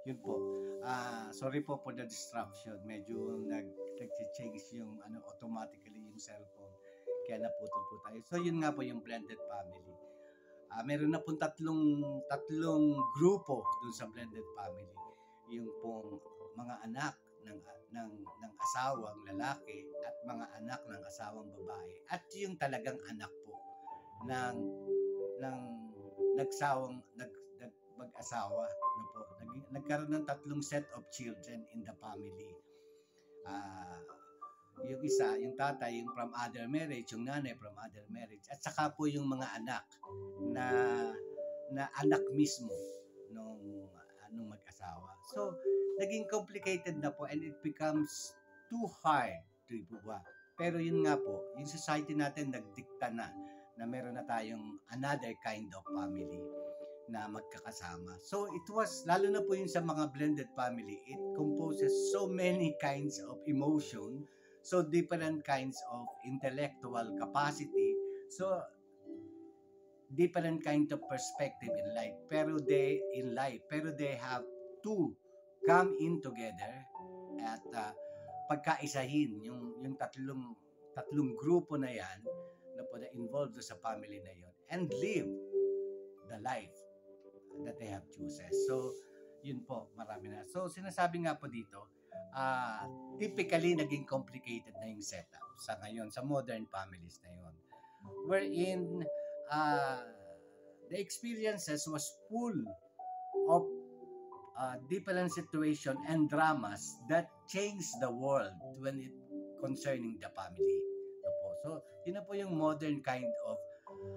Yun po. Sorry po for the disruption. Medyo nag-change yung automatically yung cellphone. Kaya naputol po tayo. So yun nga po yung blended family. Meron na pong tatlong grupo dun sa blended family. Yung pong mga anak ng asawang lalaki at mga anak ng asawang babae at yung talagang anak po ng ng mag-asawa na po. Nagkaroon ng tatlong set of children in the family. Yung isa, yung tatay, yung from other marriage, yung nanay from other marriage, at saka po yung mga anak na anak mismo nung mag-asawa. So, naging complicated na po and it becomes too hard to ibuwa. Pero yun nga po, yung society natin nagdikta na meron na tayong another kind of family na magkakasama. So it was, lalo na po yung sa mga blended family, it composes so many kinds of emotion, so different kinds of intellectual capacity, so different kind of perspective in life. Pero they have to come in together at pagkaisahin yung tatlong grupo na yan na po na involved sa family na yon and live the life that they have chooses. So, yun po, marami na. So, sinasabi nga po dito, typically, naging complicated na yung setup sa ngayon, sa modern families na yun. Wherein, the experiences was full of different situation and dramas that changed the world when it concerning the family. So, yun na po yung modern kind of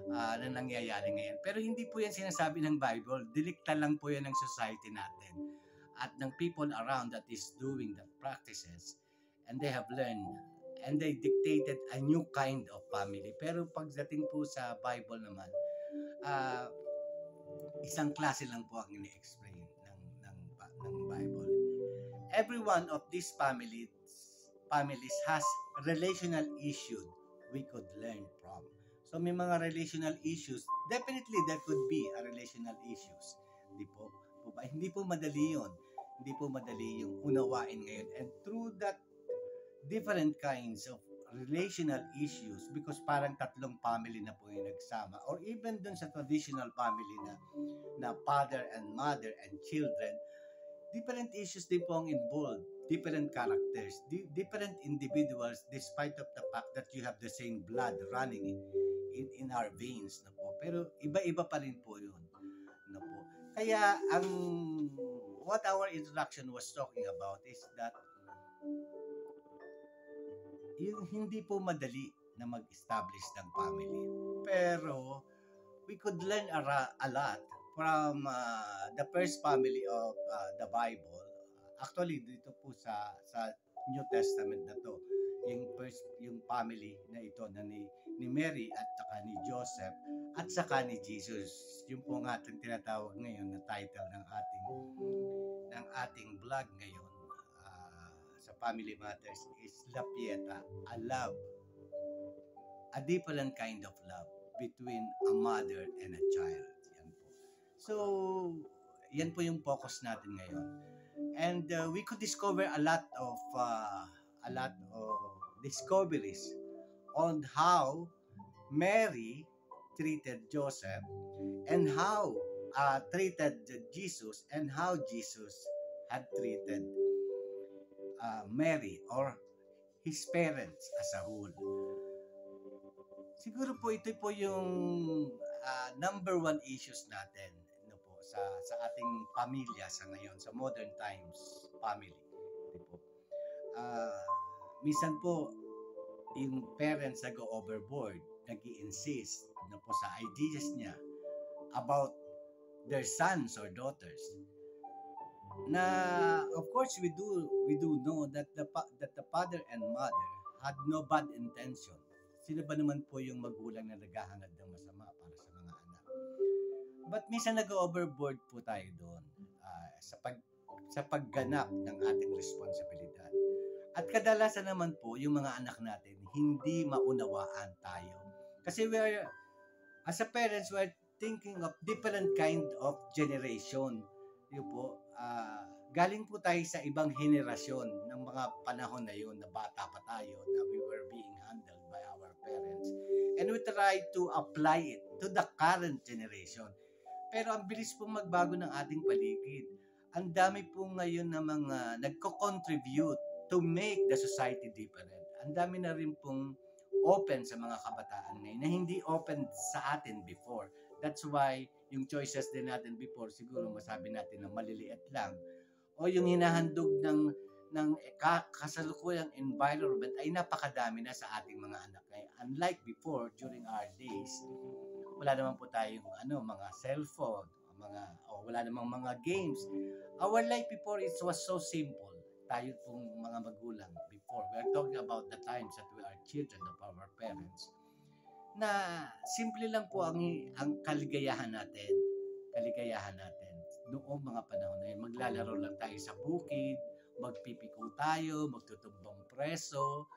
na nangyayari ngayon. Pero hindi po yan sinasabi ng Bible. Dilikta lang po yan ng society natin at ng people around that is doing the practices, and they have learned and they dictated a new kind of family. Pero pagdating po sa Bible naman, isang klase lang po ang ini-explain ng Bible. Every one of these families has relational issues we could learn from. So may mga relational issues, definitely there could be a relational issues. Hindi po ba? Hindi po madali 'yon. Hindi po madali yung unawain ngayon. And through that different kinds of relational issues, because parang tatlong family na po yung nagsama, or even dun sa traditional family na father and mother and children, different issues din po ang involved, different characters, different individuals, despite of the fact that you have the same blood running in our veins na po. Pero iba-iba pa rin po yun na po. Kaya what our introduction was talking about is that yung hindi po madali na mag-establish ng family. Pero we could learn a lot from the first family of the Bible. Actually, dito po sa New Testament na to, yung family na ito na ni Mary at saka ni Joseph at saka ni Jesus. Yung po nga ating tinatawag ngayon na title ng ating vlog ngayon sa Family Matters is La Pieta, a love, a different kind of love between a mother and a child. Yan po. So, yan po yung focus natin ngayon. And we could discover a lot of discoveries on how Mary treated Joseph and how treated Jesus and how Jesus had treated Mary or his parents as a whole. Siguro po ito po yung number one issues natin sa ating pamilya sa ngayon, sa modern times family. Po. Minsan po, yung parents nag-go overboard, nag-i-insist na po sa ideas niya about their sons or daughters. Na of course we do know that the father and mother had no bad intention. Sino ba naman po yung magulang na naghahangad ng masama para sa mga anak? But minsan nag-overboard po tayo doon sa pagganap ng ating responsibilidad. At kadalasan naman po, yung mga anak natin, hindi maunawaan tayo. Kasi as a parents, we're thinking of different kind of generation. Yun po, galing po tayo sa ibang henerasyon ng mga panahon na yun, na bata pa tayo, na we were being handled by our parents. And we try to apply it to the current generation. Pero ang bilis pong magbago ng ating paligid. Ang dami po ngayon na mga nagko-contribute to make the society different. Ang dami na rin pong open sa mga kabataan ngayon na hindi open sa atin before. That's why yung choices din natin before, siguro masabi natin na maliliit lang. O yung hinahandog ng kasalukuyang environment ay napakadami na sa ating mga anak ngayon. Unlike before, during our days, wala naman po tayong mga cellphone, wala namang mga games. Our life before, it was so simple. Tayo pong mga magulang before, we're talking about the times that we are children of our parents, na simple lang po ang kaligayahan natin. Noong mga panahon na yun, maglalaro lang tayo sa bukid, magpipiko tayo, magtutumbang preso,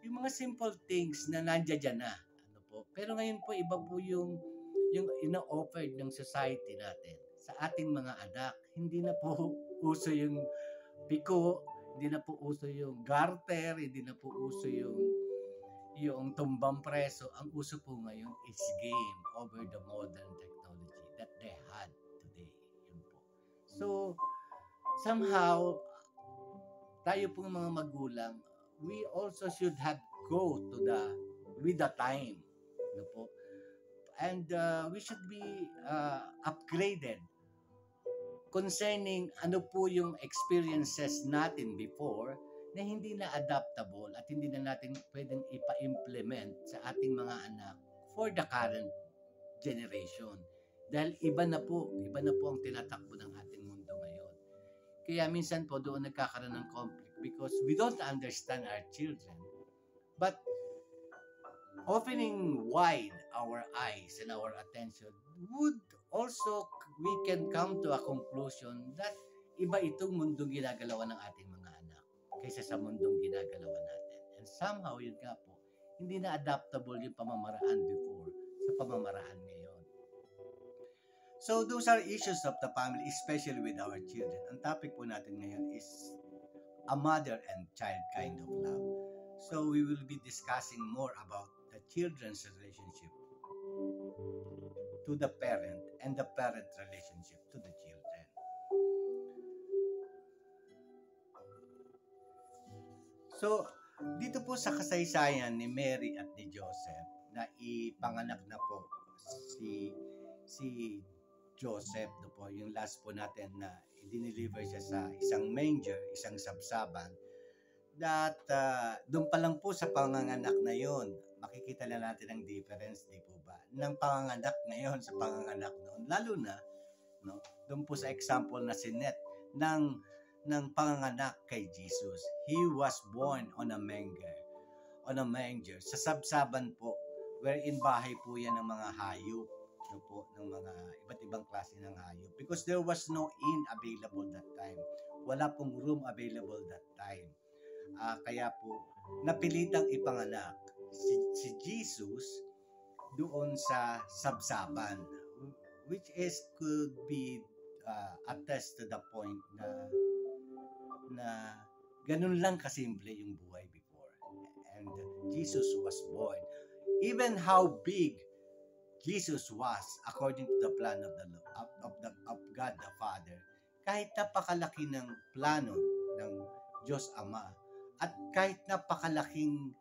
yung mga simple things na nandiyan na. Pero ngayon po, iba po yung ina-offered ng society natin sa ating mga anak. Hindi na po uso yung piko, hindi na po uso yung garter, hindi na po uso yung tumbang preso. Ang uso po ngayon is game over the modern technology that they had today. Yun po. So, somehow, tayo pong mga magulang, we also should have go with the time. And we should be upgraded concerning ano po yung experiences natin before na hindi na adaptable at hindi na natin pwedeng ipa-implement sa ating mga anak for the current generation. Dahil iba na po ang tinatakbo ng ating mundo ngayon. Kaya minsan po doon nagkakaroon ng conflict because we don't understand our children. But opening wide our eyes and our attention would also, we can come to a conclusion that iba itong mundong ginagalawan ng ating mga anak kaysa sa mundong ginagalawan natin. And somehow, yun nga po, hindi na adaptable yung pamamaraan before sa pamamaraan ngayon. So, those are issues of the family, especially with our children. Ang topic po natin ngayon is a mother and child kind of love. So, we will be discussing more about the children's relationship to the parent and the parent relationship to the children. So, dito po sa kasaysayan ni Mary at ni Joseph na ipanganak na po si Joseph, yung last po natin na i-deliver siya sa isang manger, isang sabsaban, that doon pa lang po sa panganganak na yon, makikita na natin ang difference, di po ba? Ng panganganak ngayon sa panganganak noon. Lalo na, doon po sa example na sinet ng panganganak kay Jesus. He was born on a manger. Sa sabsaban po, wherein bahay po yan ng mga hayop, ng mga iba't ibang klase ng hayop. Because there was no inn available that time. Wala pong room available that time. Kaya po, napilitang ipanganak si Jesus doon sa sabsaban, which is could be attest to the point na ganun lang kasimple yung buhay before. And Jesus was born. Even how big Jesus was according to the plan of God the Father, kahit napakalaki ng plano ng Diyos Ama, at kahit napakalaking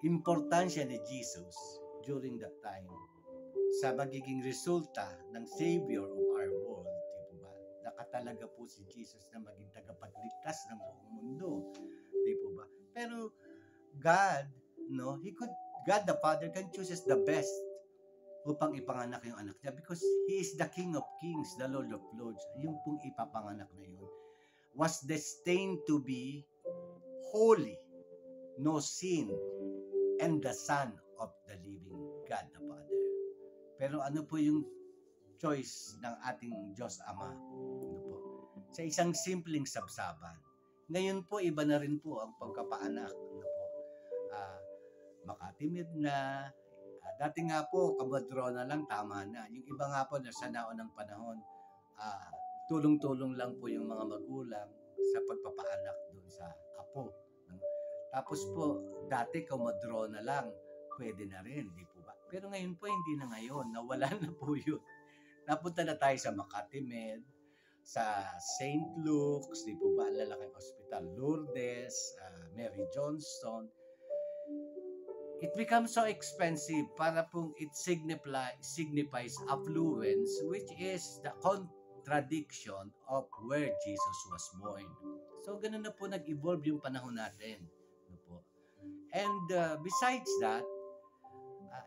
importansya ni Jesus during that time sa magiging resulta ng Savior of our world, di po ba? Nakatalaga po si Jesus na maging tagapagligtas ng buong mundo, di po ba? Pero God, God the Father can choose the best upang ipanganak yung anak niya because He is the King of Kings, the Lord of Lords. Yung pong ipapanganak na yun was destined to be holy, no sin, and the Son of the living God the Father. Pero ano po yung choice ng ating Diyos Ama? Sa isang simpleng sabsaban. Ngayon po, iba na rin po ang pagkapaanak. Makatimid na. Dati nga po, kabadro na lang, tama na. Yung iba nga po, sa naon ng panahon, tulong-tulong lang po yung mga magulang sa pagpapaanak dun sa apo. Tapos po, dati kumodraw na lang, pwede na rin, di po ba? Pero ngayon po, hindi na ngayon. Nawala na po yun. Napunta na tayo sa Makati Med, sa St. Luke's, di po ba? Ang lalaking hospital. Lourdes, Mary Johnston. It becomes so expensive para pong it signifies affluence, which is the contradiction of where Jesus was born. So, ganun na po nag-evolve yung panahon natin. No po. And besides that,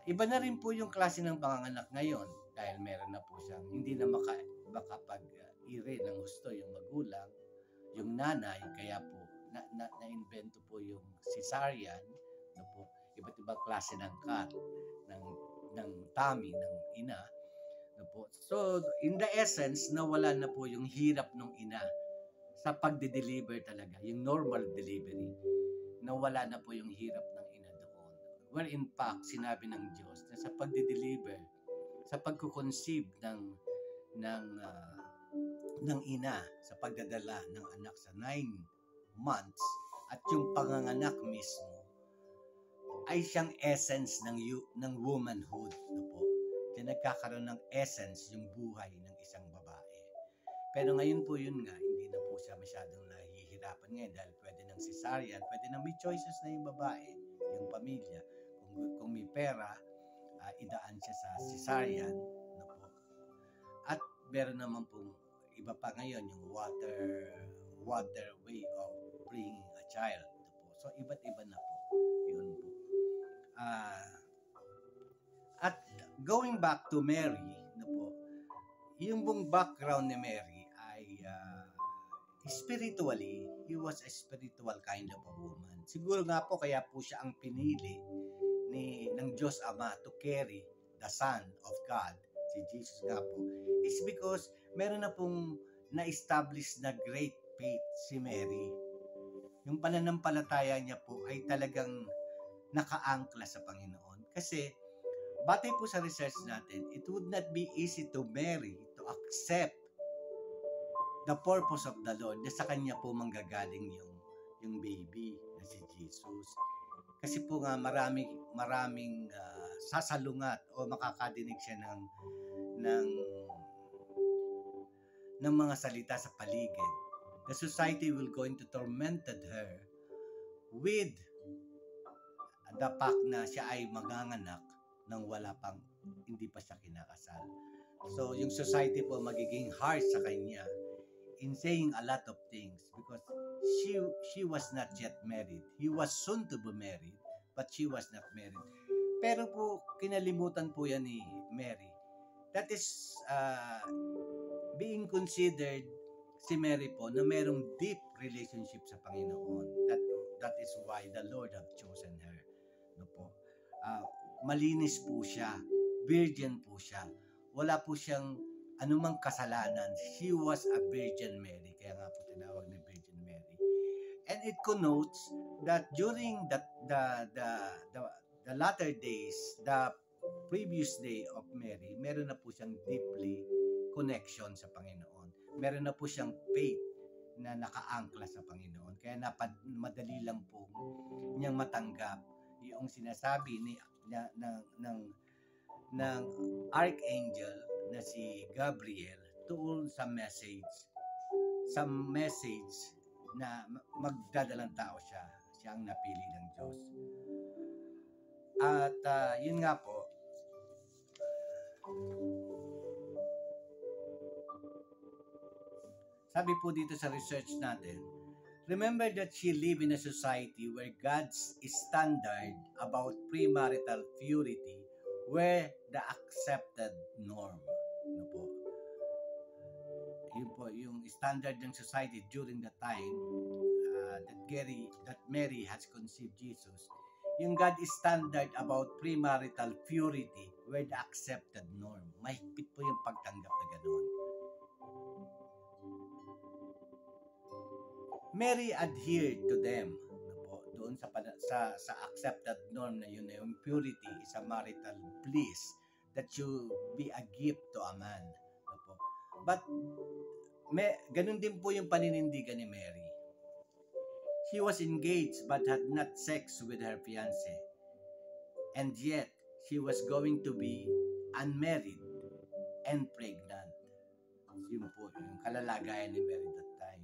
iba na rin po yung klase ng panganganak ngayon dahil meron na po siyang hindi na makapag-ire ng gusto yung magulang, yung nanay, kaya po na-invento po yung cesarean, no po, iba't ibang klase ng cut, ng tummy, ng ina, no po. So, in the essence, nawala na po yung hirap ng ina sa pagde-deliver talaga, yung normal delivery. Nawala na po yung hirap ng ina doon. Where in fact, sinabi ng Diyos na sa pagde-deliver, sa pagko-conceive ng ina, sa pagdadala ng anak sa 9 months, at yung panganganak mismo, ay siyang essence ng womanhood. No po? Diyan nagkakaroon ng essence yung buhay ng isang babae. Pero ngayon po yun nga, hindi na po siya masyadong nahihirapan ngayon dahil pwede ng cesarean, pwede na may choices na yung babae, yung pamilya. Kung may pera, idaan siya sa cesarean. No po? At meron naman pong iba pa ngayon, yung water way of bringing a child. No po? So, iba't iba na po. Yun po. At going back to Mary, no po, yung buong background ni Mary ay spiritually, he was a spiritual kind of a woman. Siguro nga po kaya po siya ang pinili ng Diyos Ama to carry the Son of God, si Jesus nga po, is because meron na pong na-establish na great faith si Mary. Yung pananampalataya niya po ay talagang nakaangkla sa Panginoon. Kasi, batay po sa research natin, it would not be easy to Mary to accept the purpose of the Lord na sa kanya po manggagaling yung baby na si Jesus. Kasi po nga maraming sasalungat o makakadinig siya ng mga salita sa paligid. The society will going to tormented her with the fact na siya ay maganganak nang hindi pa siya kinakasal. So, yung society po magiging harsh sa kanya in saying a lot of things because she was not yet married. He was soon to be married, but she was not married. Pero po, kinalimutan po yan ni Mary. That is being considered si Mary po na merong deep relationship sa Panginoon. That is why the Lord have chosen her. No po. Malinis po siya. Virgin po siya. Wala po siyang anumang kasalanan. She was a Virgin Mary. Kaya nga po tinawag na Virgin Mary. And it connotes that during the latter days, the previous day of Mary, meron na po siyang deeply connection sa Panginoon. Meron na po siyang faith na nakaangkla sa Panginoon. Kaya madali lang po niyang matanggap yung sinasabi ng archangel na si Gabriel tungkol sa message na magdadalang tao siya. Siya ang napili ng Diyos. At yun nga po, sabi po dito sa research natin, remember that she lived in a society where God's standard about premarital purity were the accepted norm. Ano po? Yun po, yung standard ng society during the time that Mary has conceived Jesus. Yung God's standard about premarital purity were the accepted norm. Mahigpit po yung pagtanggap na gano'n. Mary adhered to them. Doon sa accepted norm na yun, yung purity is a marital bliss that should be a gift to a man. But ganun din po yung paninindigan ni Mary. She was engaged but had not sex with her fiancé. And yet, she was going to be unmarried and pregnant. Yun po, yung kalalagayan ni Mary that time.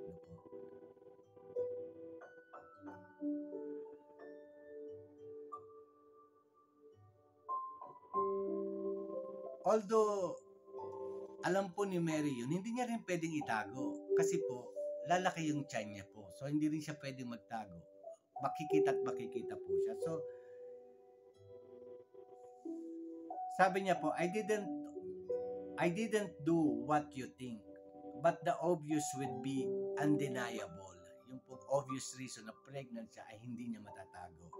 Yun po. Although, alam po ni Mary yun, hindi niya rin pwedeng itago. Kasi po, lalaki yung tiyan niya po. So, hindi rin siya pwedeng magtago. Makikita at makikita po siya. So, sabi niya po, I didn't do what you think, but the obvious would be undeniable. Yung po obvious reason na pregnant siya ay hindi niya matatago.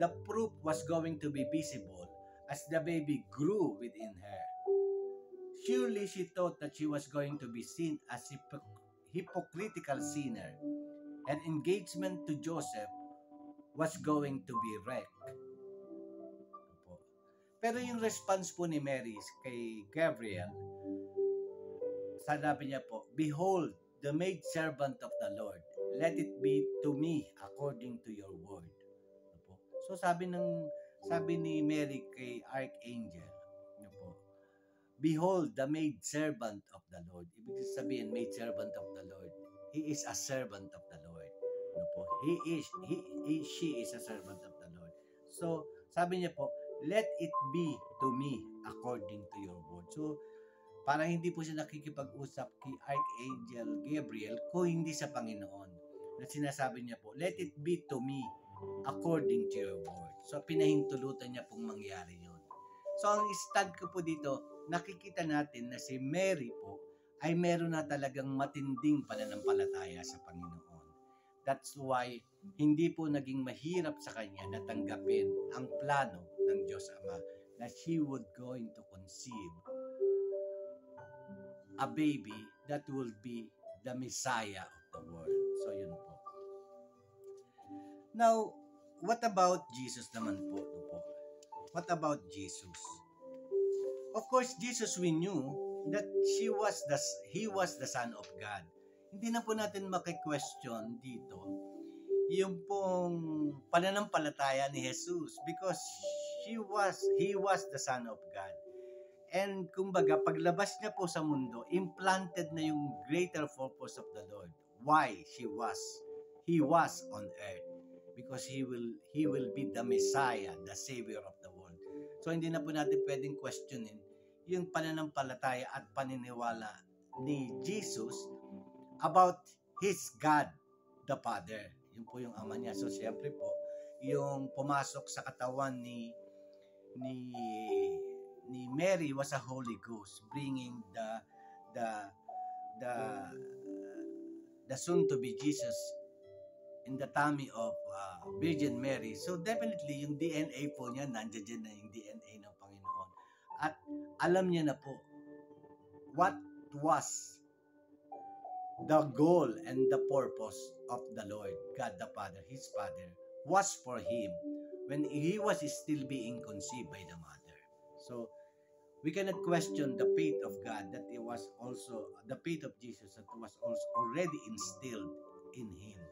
The proof was going to be visible as the baby grew within her. Surely she thought that she was going to be seen as a hypocritical sinner, and engagement to Joseph was going to be wrecked. Pero yung response po ni Mary kay Gabriel, sabi niya po, "Behold, the maid servant of the Lord, let it be to me according to your word." So sabi ni Mary kay Archangel, "Behold, the maid servant of the Lord." Ibig sabihin, maid servant of the Lord. He is a servant of the Lord. She is a servant of the Lord. So sabi niya po, "Let it be to me according to your word." So, parang hindi po siya nakikipag-usap kay Archangel Gabriel kung hindi sa Panginoon. Na sinasabi niya po, "Let it be to me according to your word." So, pinahintulutan niya pong mangyari yun. So, ang stand ko po dito, nakikita natin na si Mary po ay meron na talagang matinding pananampalataya sa Panginoon. That's why hindi po naging mahirap sa kanya na tanggapin ang plano ng Diyos Ama na she would going to conceive a baby that will be the Messiah of the world. So yun po. Now, what about Jesus naman po? What about Jesus? Of course, Jesus, we knew that he was the Son of God. Hindi na po natin maki-question dito yung pong pananampalataya ni Jesus because he was the Son of God. And kumbaga, paglabas niya po sa mundo, implanted na yung greater purpose of the Lord. Why he was on earth. Because he will be the Messiah, the Savior of the world. So hindi na po natin pwedeng questionin yung pananampalataya at paniniwala ni Jesus about his God, the Father. Yun po yung ama niya. So, siyempre po, yung pumasok sa katawan ni Mary was a Holy Ghost, bringing the soon-to-be Jesus in the tummy of Virgin Mary. So, definitely, yung DNA po niya, nandiyan na yung DNA ng Panginoon. At alam niya na po what was the goal and the purpose of the Lord, God the Father, His Father, was for Him when He was still being conceived by the mother. So, we cannot question the faith of God that it was also, the faith of Jesus that was also already instilled in Him.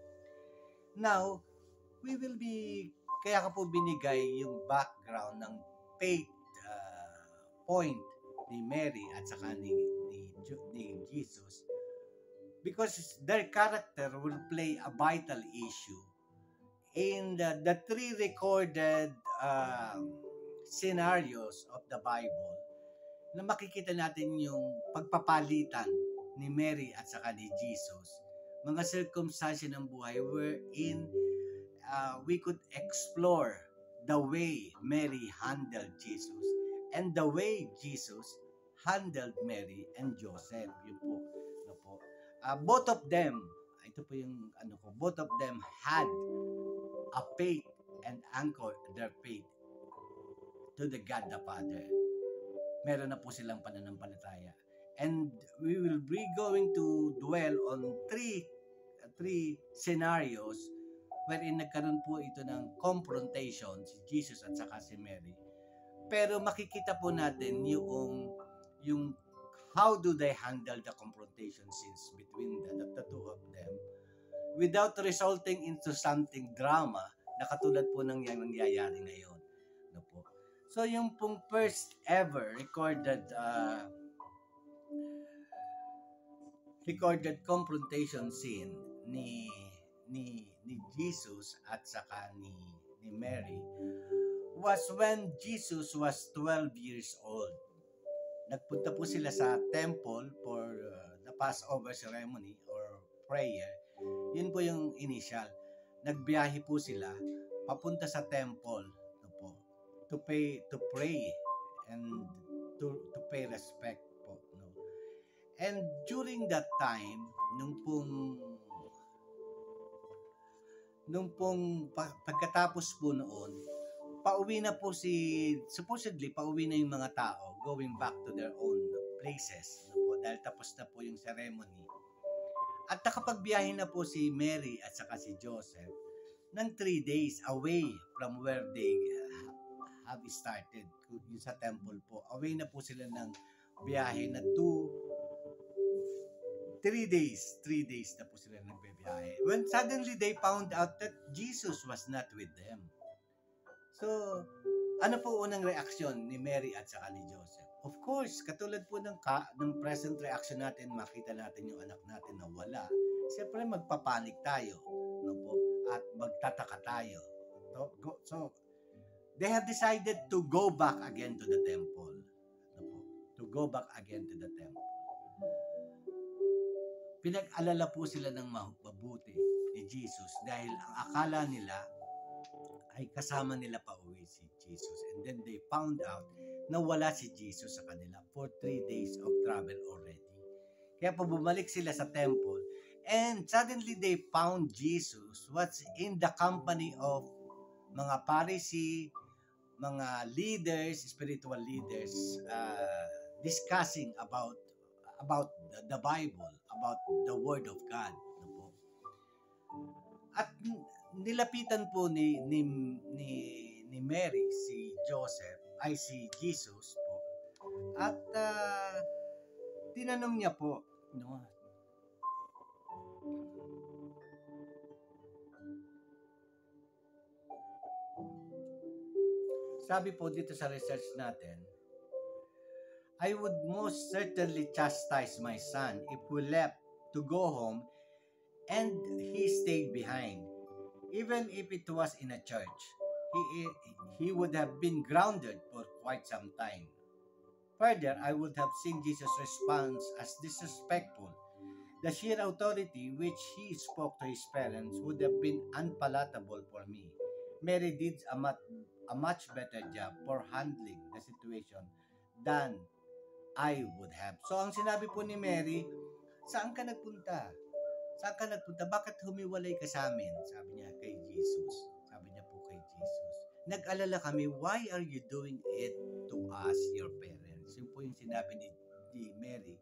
Now, we will be, kaya ka po binigay yung background ng faith point ni Mary at saka ni Jesus, because their character will play a vital issue in the three recorded scenarios of the Bible na makikita natin yung pagpapalitan ni Mary at saka ni Jesus. Mga circumstances ng buhay wherein we could explore the way Mary handled Jesus and the way Jesus handled Mary and Joseph. Yun po. Both of them, ito po yung both of them had a faith and anchored their faith to the God the Father. Meron na po silang pananampalataya. And we will be going to dwell on three scenarios wherein nagkaroon po ito ng confrontation si Jesus at saka si Mary. Pero makikita po natin yung how do they handle the confrontation scenes between the two of them without resulting into something drama na katulad po ng yang nangyayari ngayon. No po. So yung pong first ever recorded confrontation scene ni Jesus at saka ni Mary was when Jesus was 12 years old. Nagpunta po sila sa temple for the Passover ceremony or prayer. Yun po yung initial. Nagbiyahe po sila papunta sa temple, no po, to pray and to pay respect po, no. And during that time, nung pong pagkatapos po noon, pauwi na po supposedly pauwi na yung mga tao going back to their own places, no po, dahil tapos na po yung ceremony. At nakapagbiyahe na po si Mary at saka si Joseph ng 3 days away from where they have started, yung sa temple po. Away na po sila ng biyahe na 3 days na po sila nagbibiyahe. When suddenly they found out that Jesus was not with them. So, ano po unang reaksyon ni Mary at saka ni Joseph? Of course, katulad po ng present reaction natin, makita natin yung anak natin na wala. Siyempre, magpapanik tayo, no po, at magtataka tayo. So, they have decided to go back again to the temple. No po, to go back again to the temple. Pinag-alala po sila ng mabuti ni Jesus dahil ang akala nila ay kasama nila pa uwi si Jesus. And then they found out na wala si Jesus sa kanila for 3 days of travel already. Kaya po bumalik sila sa temple and suddenly they found Jesus was in the company of mga Pharisee, mga leaders, spiritual leaders, discussing about the Bible, about the Word of God. At nilapitan po ni Mary si Joseph ay si Jesus po at tinanong niya po, no, sabi po dito sa research natin, I would most certainly chastise my son if we left to go home and he stayed behind. Even if it was in a church, he would have been grounded for quite some time. Further, I would have seen Jesus' response as disrespectful. The sheer authority which he spoke to his parents would have been unpalatable for me. Mary did a much better job for handling the situation than I would have. So, ang sinabi po ni Mary, saan ka nagpunta? Saan ka nagpunta? Bakit humiwalay ka sa amin? Sabi niya kay Jesus. Sabi niya po kay Jesus. Nag-alala kami, why are you doing it to us, your parents? Yun po yung sinabi ni Mary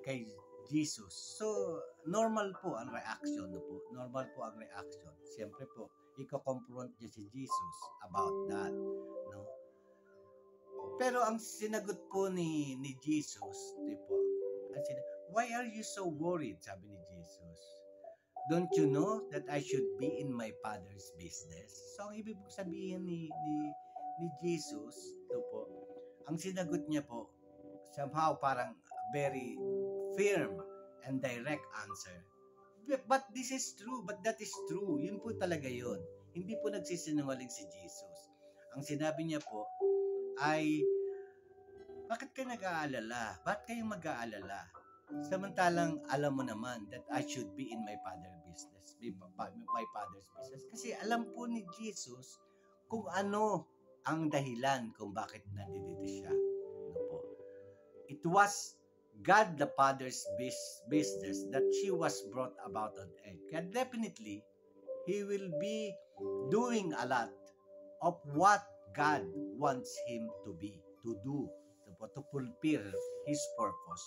kay Jesus. So, normal po ang reaction. No po? Normal po ang reaction. Siyempre po, iko-confront niya si Jesus about that. No? Pero ang sinagot po ni Jesus, di po, why are you so worried? Sabi ni Jesus. Don't you know that I should be in my Father's business? So, ang ibig sabihin ni Jesus, ito po, ang sinagot niya po, somehow parang very firm and direct answer. But this is true, but that is true. Yun po talaga yun. Hindi po nagsisinungaling si Jesus. Ang sinabi niya po ay, bakit ka nag-aalala? Bakit kayo mag-aalala? Samantalang alam mo naman that I should be in my Father's business. My Father's business. Kasi alam po ni Jesus kung ano ang dahilan kung bakit nandito siya. Ano po? It was God the Father's business that she was brought about on earth. Kaya definitely, He will be doing a lot of what God wants Him to do, to fulfill His purpose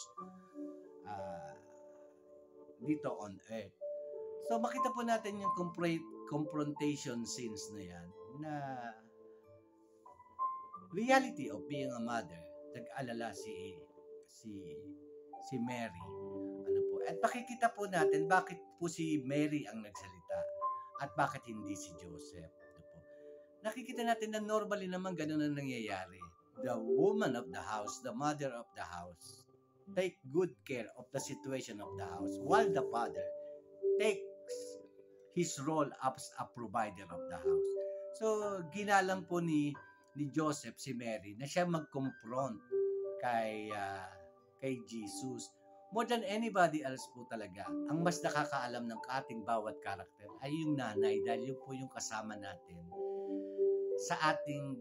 dito on earth. So, makita po natin yung confrontation scenes na yan na reality of being a mother, nag-alala si si Mary. Ano po? At makikita po natin bakit po si Mary ang nagsalita at bakit hindi si Joseph. Ano po? Nakikita natin na normally naman ganun ang nangyayari. The woman of the house, the mother of the house, take good care of the situation of the house, while the father takes his role as a provider of the house. So, ginalang po ni Joseph si Mary na siya mag-confront kay Jesus. More than anybody else po talaga, ang mas nakakaalam ng ating bawat karakter ay yung nanay dahil yun po yung kasama natin sa ating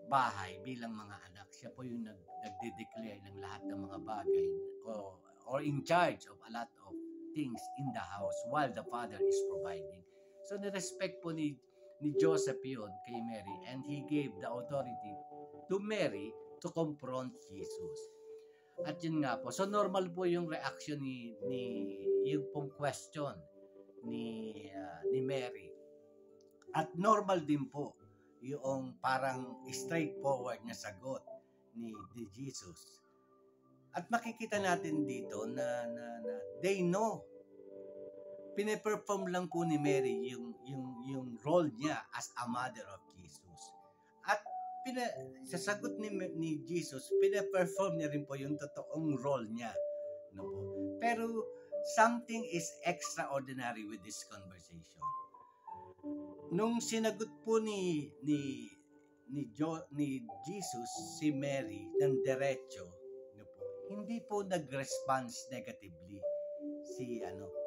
bahay bilang mga anak. Siya po yung nagde-declare ng lahat ng mga bagay or in charge of a lot of things in the house while the father is providing. So, nirespect po ni Joseph yun kay Mary, and he gave the authority to Mary to confront Jesus. At yun nga po. So, normal po yung reaction ni yung pong question ni Mary. At normal din po yung parang straightforward na sagot ni Jesus. At makikita natin dito na they know. Pine-perform lang po ni Mary yung role niya as a mother of Jesus. At sa sagot ni Jesus, pine-perform niya rin po yung totoong role niya. No po? Pero something is extraordinary with this conversation. Nung sinagot po ni Jesus si Mary ng diretso, no po, hindi po nag-response negatively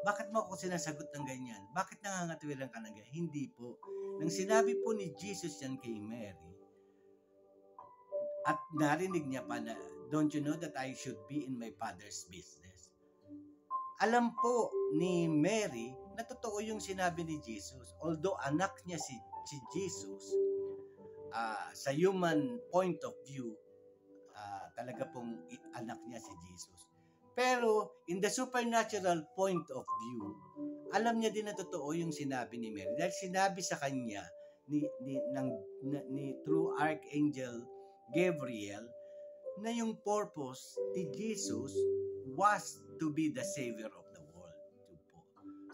bakit mo ako sinasagot ng ganyan? Bakit nangangatwiran ka ng ganyan? Hindi po. Nang sinabi po ni Jesus yan kay Mary, at narinig niya pa na, don't you know that I should be in my Father's business? Alam po ni Mary na totoo yung sinabi ni Jesus. Although anak niya si Jesus, sa human point of view, talaga pong anak niya si Jesus. Pero in the supernatural point of view, alam niya din na totoo yung sinabi ni Mary. Dahil sinabi sa kanya ni through Archangel Gabriel na yung purpose ni Jesus was to be the Savior of the world.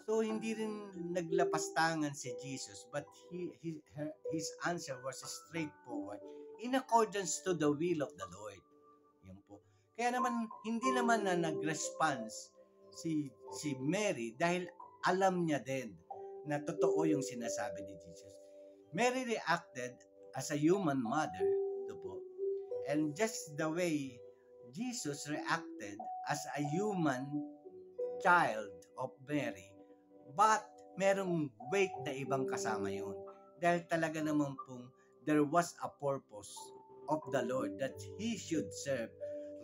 So hindi rin naglapastangan si Jesus, but his answer was straightforward in accordance to the will of the Lord. Yan po. Kaya naman, hindi naman na nag-response si Mary dahil alam niya din na totoo yung sinasabi ni Jesus. Mary reacted as a human mother, po. And just the way Jesus reacted as a human child of Mary, but merong weight na ibang kasama yun. Dahil talaga naman pong there was a purpose of the Lord that He should serve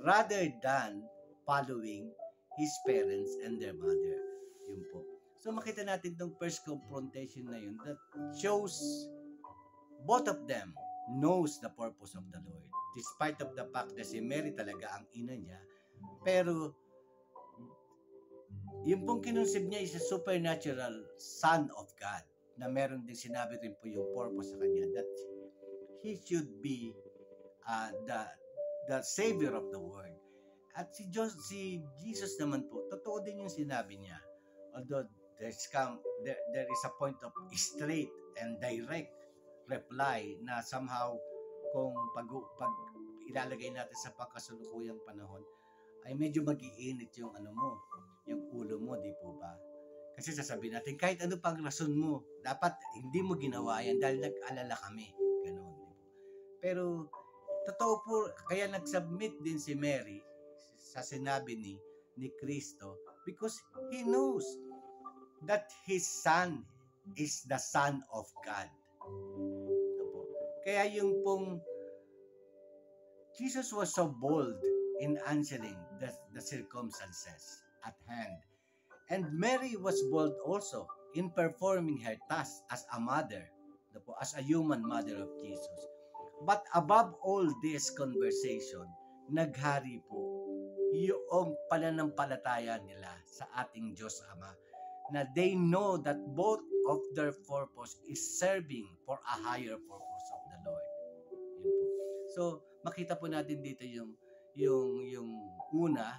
rather than following his parents and their mother. Yun po. So makita natin itong first confrontation na yun that shows both of them knows the purpose of the Lord. Despite of the fact na si Mary talaga ang ina niya, pero yung pong kinonsep niya is a supernatural son of God na meron din sinabi rin po yung purpose sa kanya that he should be the Savior of the world. At si Jesus naman po, totoo din yung sinabi niya. Although there is a point of straight and direct reply na somehow kung pag ilalagay natin sa pagkasulukuyang panahon, ay medyo mag-iinit yung yung ulo mo, di po ba? Kasi sasabihin natin, kahit ano pang rason mo, dapat hindi mo ginawa yan dahil nag-alala kami. Ganon. Pero totoo po, kaya nag-submit din si Mary sa sinabi ni Kristo because he knows that his son is the Son of God. Kaya yung pong Jesus was so bold in answering the circumstances at hand. And Mary was bold also in performing her task as a mother, as a human mother of Jesus. But above all this conversation, naghari po yung pananampalataya nila sa ating Diyos Ama na they know that both of their purpose is serving for a higher purpose of the Lord. Yun po. So, makita po natin dito yung una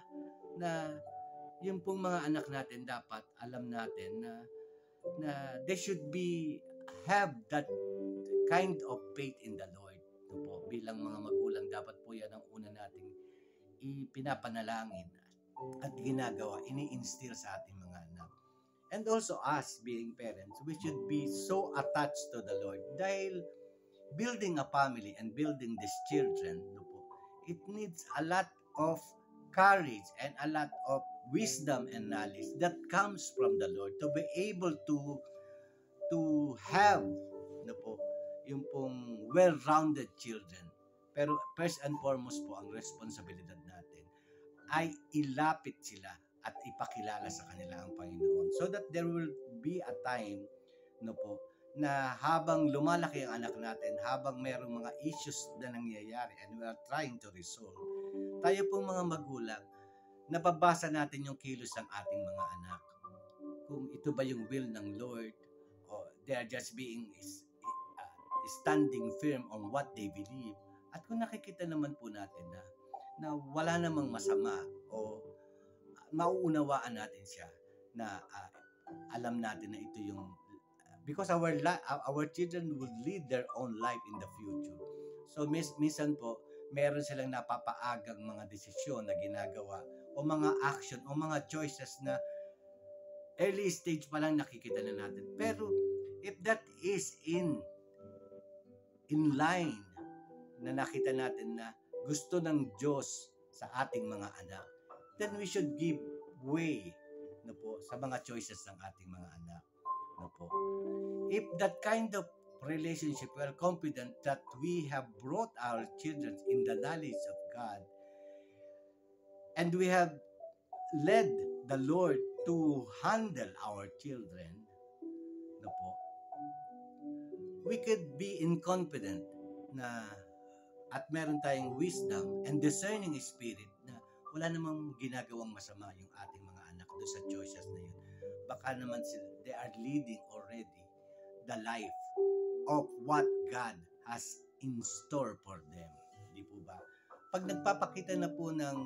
na yung pong mga anak natin dapat alam natin na they should have that kind of faith in the Lord. No po, bilang mga magulang dapat po yan ang una nating ipinapanalangin at ginagawa, ini-instill sa ating mga anak. And also us being parents, we should be so attached to the Lord dahil building a family and building these children, no po, it needs a lot of courage and a lot of wisdom and knowledge that comes from the Lord to be able to have, no po, yung pong well-rounded children. Pero first and foremost po, ang responsibilidad natin ay ilapit sila at ipakilala sa kanila ang Panginoon so that there will be a time, no po, na habang lumalaki ang anak natin, habang mayroong mga issues na nangyayari and we are trying to resolve, tayo pong mga magulang, nababasa natin yung kilos ng ating mga anak. Kung ito ba yung will ng Lord o they are just being standing firm on what they believe. At kung nakikita naman po natin na wala namang masama o mauunawaan natin siya na alam natin na ito yung because our children will lead their own life in the future. So minsan po meron silang napapaagang mga desisyon na ginagawa o mga action o mga choices na early stage pa lang nakikita na natin. Pero if that is in line na nakita natin na gusto ng Diyos sa ating mga anak, then we should give way, no po, sa mga choices ng ating mga anak, no po. If that kind of relationship, we are confident that we have brought our children in the knowledge of God and we have led the Lord to handle our children, no po, we could be in confident na at meron tayong wisdom and discerning spirit na wala namang ginagawang masama yung ating mga anak doon sa choices na yun. Baka naman they are leading already the life of what God has in store for them. Di po ba? Pag nagpapakita na po ng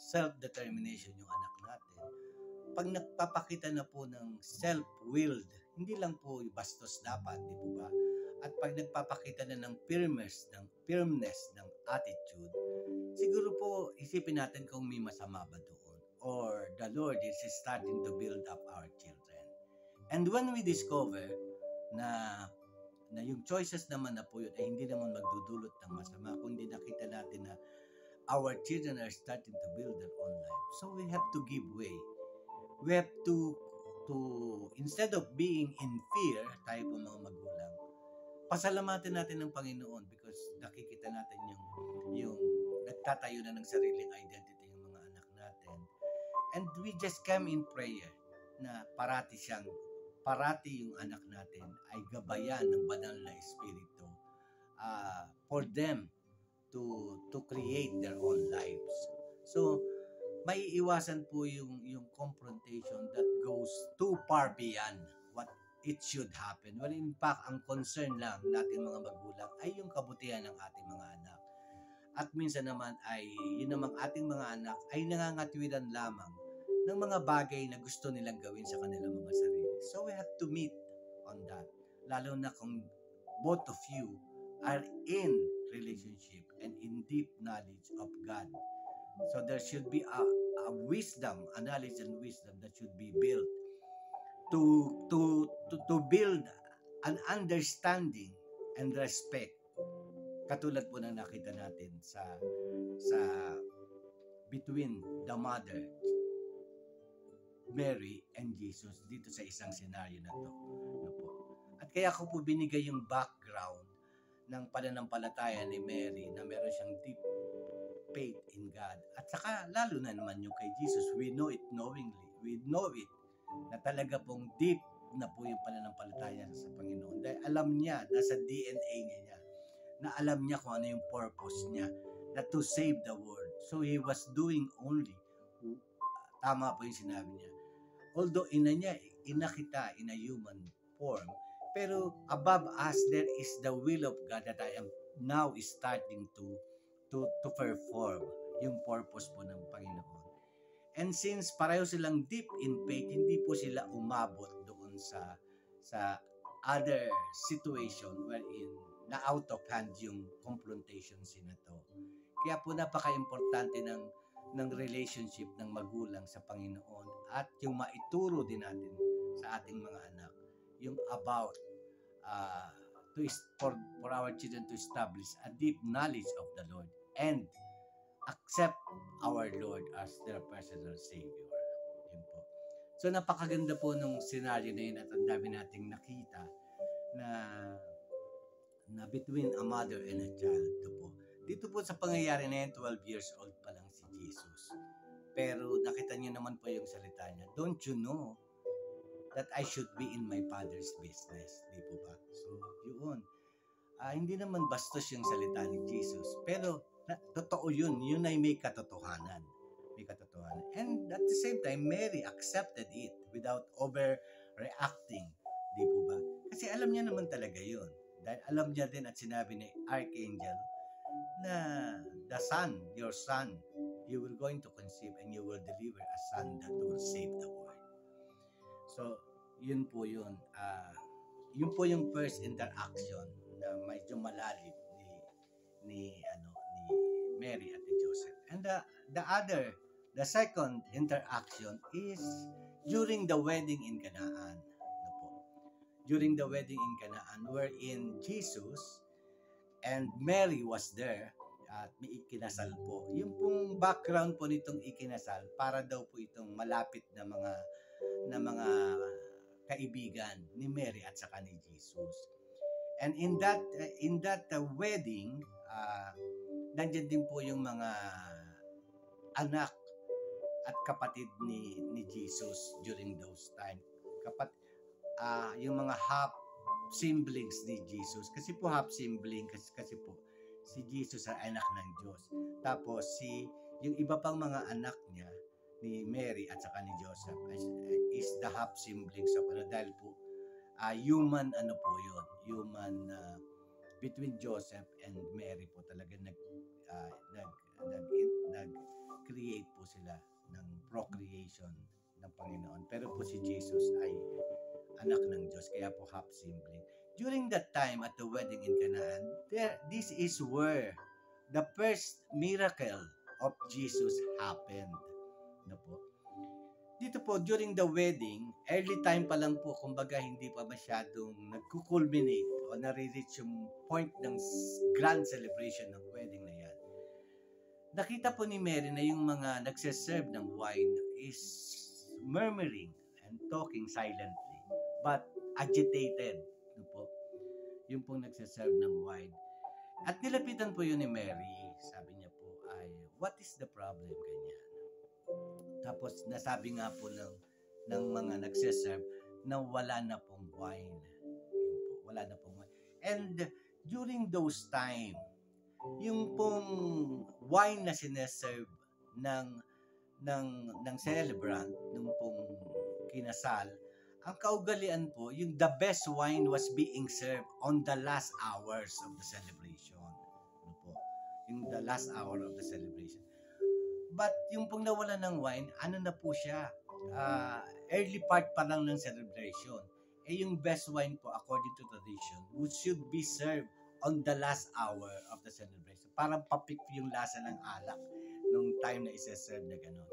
self-determination yung anak natin, pag nagpapakita na po ng self-willed, hindi lang po bastos dapat, di po ba? At pag nagpapakita na ng firmness ng attitude, siguro po isipin natin kung may masama ba doon or the Lord is starting to build up our children. And when we discover na yung choices naman na po yun ay hindi naman magdudulot ng masama, kundi nakita natin na our children are starting to build their own life. So we have to give way. We have to instead of being in fear, tayo po mga magulang, pasalamatin natin ng Panginoon because nakikita natin yung nagtatayo na ng sariling identity yung mga anak natin. And we just come in prayer na parati yung anak natin ay gabayan ng banal na espiritu for them to create their own lives. So, maiiwasan po yung confrontation that goes too far beyond what it should happen. Well, in fact, ang concern lang natin mga magulang ay yung kabutihan ng ating mga anak. At minsan naman ay yun namang ating mga anak ay nangangatwiran lamang ng mga bagay na gusto nilang gawin sa kanilang mga sarili. So we have to meet on that. Lalo na kung both of you are in relationship and in deep knowledge of God. So there should be a wisdom, a knowledge and wisdom that should be built to build an understanding and respect. Katulad po na nakita natin sa between the mother Mary and Jesus dito sa isang senaryo na to. No po. At kaya ko po binigay yung background ng pananampalataya ni Mary na meron siyang deep faith in God. At saka lalo na naman yung kay Jesus, we know it knowingly. We know it na talaga pong deep na po yung pananampalataya sa Panginoon. Dahil alam niya, nasa DNA niya, na alam niya kung ano yung purpose niya, na to save the world. So he was doing only, tama po yung sinabi niya. Although ina kita in a human form, pero above us there is the will of God that I am now is starting to perform yung purpose po ng Panginoon. And since pareho silang deep in faith, hindi po sila umabot doon sa other situation wherein na out of hand yung confrontations na to. Kaya po napaka-importante ng relationship ng magulang sa Panginoon at yung maituro din natin sa ating mga anak yung about for our children to establish a deep knowledge of the Lord and accept our Lord as their personal Savior. Yun po. So napakaganda po nung scenario na yun at ang dami nating nakita na between a mother and a child. Dito po sa pangyayari na yan, 12 years old pa lang si Jesus. Pero nakita niyo naman po yung salita niya, don't you know that I should be in my Father's business? Di po ba? So, yun. Hindi naman bastos yung salita ni Jesus. Pero, totoo yun. Yun ay may katotohanan. May katotohanan. And at the same time, Mary accepted it without overreacting. Di po ba? Kasi alam niya naman talaga yun. Dahil alam niya din at sinabi ni Archangel na the son, your son, you will going to conceive and you will deliver a son that will save the world. So, yun po yun. Yun po yung first interaction na medyo malalim ni Mary at ni Joseph. And the second interaction is during the wedding in Canaan. During the wedding in Canaan, wherein Jesus and Mary was there at may ikinasal po. Yung pong background po nitong ikinasal para daw po itong malapit na mga kaibigan ni Mary at saka ni Jesus. And in that wedding, nandiyan din po yung mga anak at kapatid ni Jesus during those time. Yung mga half siblings ni Jesus. Kasi po half sibling kasi po si Jesus ay anak ng Diyos. Tapos yung iba pang mga anak niya ni Mary at saka ni Joseph is the half siblings of dahil po human between Joseph and Mary po talaga nag-create po sila ng procreation ng Panginoon. Pero po si Jesus ay anak ng Diyos, kaya po half sibling. During that time at the wedding in Canaan, this is where the first miracle of Jesus happened. Dito po, during the wedding, early time pa lang po, kumbaga hindi pa masyadong nagkukulminate o nare-reach yung point ng grand celebration ng wedding na yan. Nakita po ni Mary na yung mga nagsiserve ng wine is murmuring and talking silently but agitated. Yung pong nagsiserve ng wine. At nilapitan po yun ni Mary. Sabi niya po ay, what is the problem? Ganyan. Tapos nasabi nga po ng mga nagsiserve na wala na pong wine. Wala na pong wine. And during those time, yung pong wine na sineserve ng celebrant, nung pong kinasal, ang kaugalian po, yung the best wine was being served on the last hours of the celebration. Yung the last hour of the celebration. But yung pong nawala ng wine, ano na po siya? Early part pa lang ng celebration. Yung best wine po, according to tradition, which should be served on the last hour of the celebration. Parang papik yung lasa ng alak nung time na isa-serve na gano'n.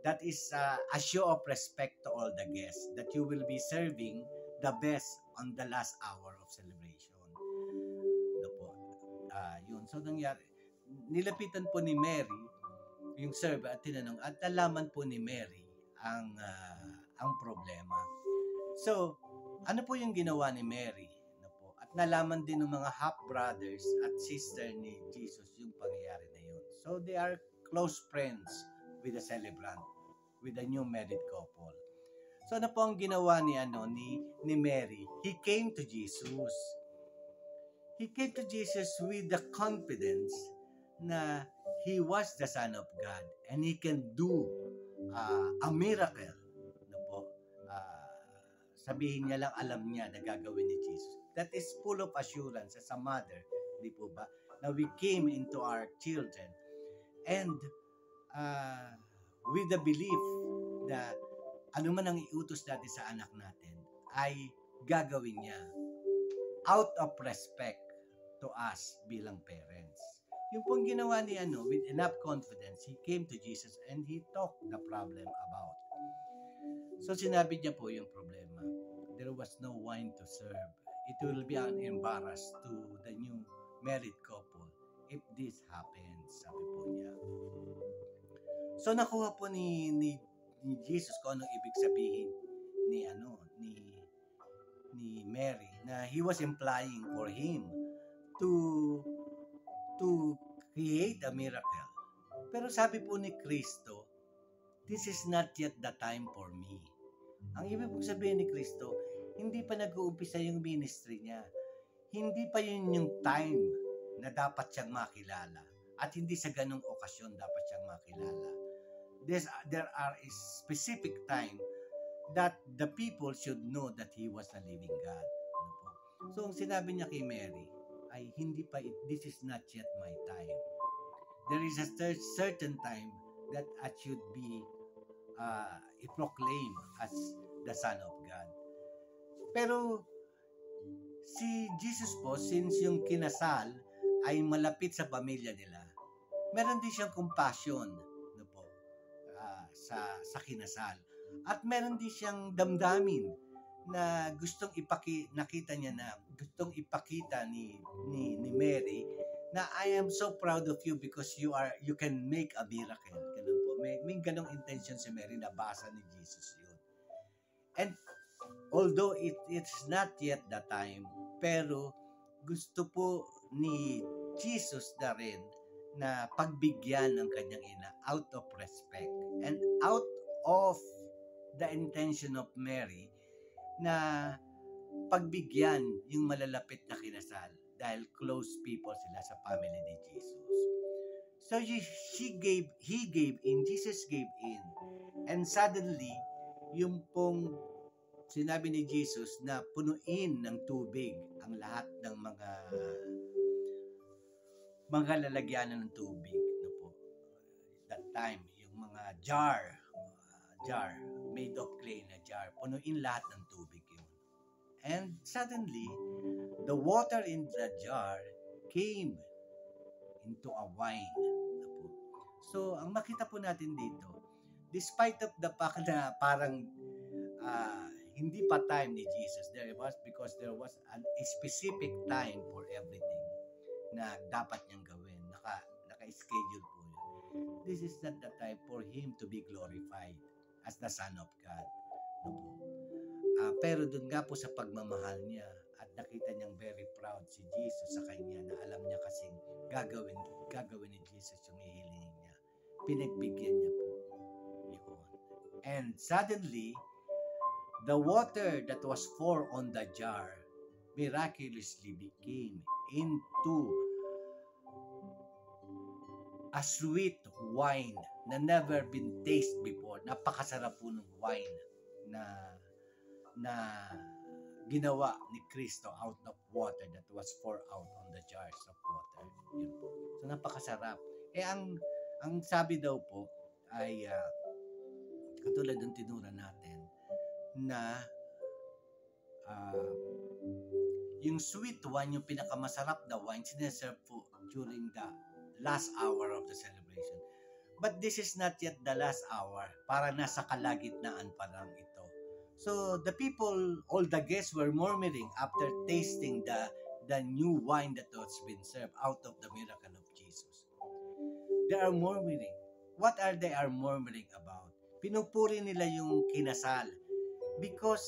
That is a show of respect to all the guests that you will be serving the best on the last hour of celebration. Yun. So, nangyari, nilapitan po ni Mary yung server at tinanong at nalaman po ni Mary ang problema. So, ano po yung ginawa ni Mary? At nalaman din ng mga half-brothers at sister ni Jesus yung pangyayari na yun. So, they are close friends with the celebrant, with the new married couple. So, ano po ang ginawa ni Mary? He came to Jesus. He came to Jesus with the confidence na He was the Son of God and He can do a miracle. Sabihin niya lang, alam niya na gagawin ni Jesus. That is full of assurance as a mother, di po ba? na we came into our children. And with the belief na ano man ang iutos natin sa anak natin ay gagawin niya out of respect to us bilang parents. Yung pong ginawa ni with enough confidence, he came to Jesus and he talked the problem about. So sinabi niya po yung problema. There was no wine to serve. It will be an embarrass to the new married couple if this happens, sabi po niya. So nakuha po ni Jesus kung anong ibig sabihin ni Mary, na he was implying for him to create a miracle. Pero sabi po ni Kristo, this is not yet the time for me. Ang ibig po sabihin ni Kristo, hindi pa nag-uumpisa yung ministry niya. Hindi pa yun yung time na dapat siyang makilala. At hindi sa ganong okasyon dapat siyang makilala. There are a specific time that the people should know that He was a living God. So, ang sinabi niya kay Mary ay hindi pa, this is not yet my time. There is a certain time that I should be i-proclaim as the Son of God. Pero si Jesus po, since yung kinasal ay malapit sa pamilya nila, meron din siyang compassion sa kinasal. At meron din siyang damdamin na gustong nakita niya na gustong ipakita ni Mary na I am so proud of you because you can make a miracle. Ganun po. May ganong intention si Mary na basa ni Jesus yun. And although it's not yet the time, pero gusto po ni Jesus na rin na pagbigyan ng kanyang ina out of respect and out of the intention of Mary na pagbigyan yung malalapit na kinasal dahil close people sila sa family ni Jesus. So he gave in, Jesus gave in. And suddenly, yung pong sinabi ni Jesus na punuin ng tubig ang lahat ng mga lalagyanan ng tubig. That time, yung mga jar made of clay na jar, punuin lahat ng tubig yun. And suddenly, the water in the jar came into a wine. So, ang makita po natin dito, despite of the fact na parang hindi pa time ni Jesus, because there was a specific time for everything na dapat niyang gawin. Naka-schedule po yun. This is not the time for Him to be glorified as the Son of God. Pero dun nga po sa pagmamahal niya at nakita niyang very proud si Jesus sa kanya na alam niya kasing gagawin ni Jesus yung hihilingin niya. Pinagbigyan niya po yun. And suddenly, the water that was poured on the jar miraculously became into a sweet wine na never been tasted before. Napakasarap po ng wine na ginawa ni Kristo out of water that was poured out on the jars of water. Yun po. So napakasarap. Ang sabi daw po ay katulad ng tinura natin na yung sweet wine, yung pinakamasarap na wine, sineserve po during the last hour of the celebration. But this is not yet the last hour. Para nasa kalagitnaan pa lang ito. So the people, all the guests were murmuring after tasting the new wine that was been served out of the miracle of Jesus. They are murmuring. What are they murmuring about? Pinupuri nila yung kinasal because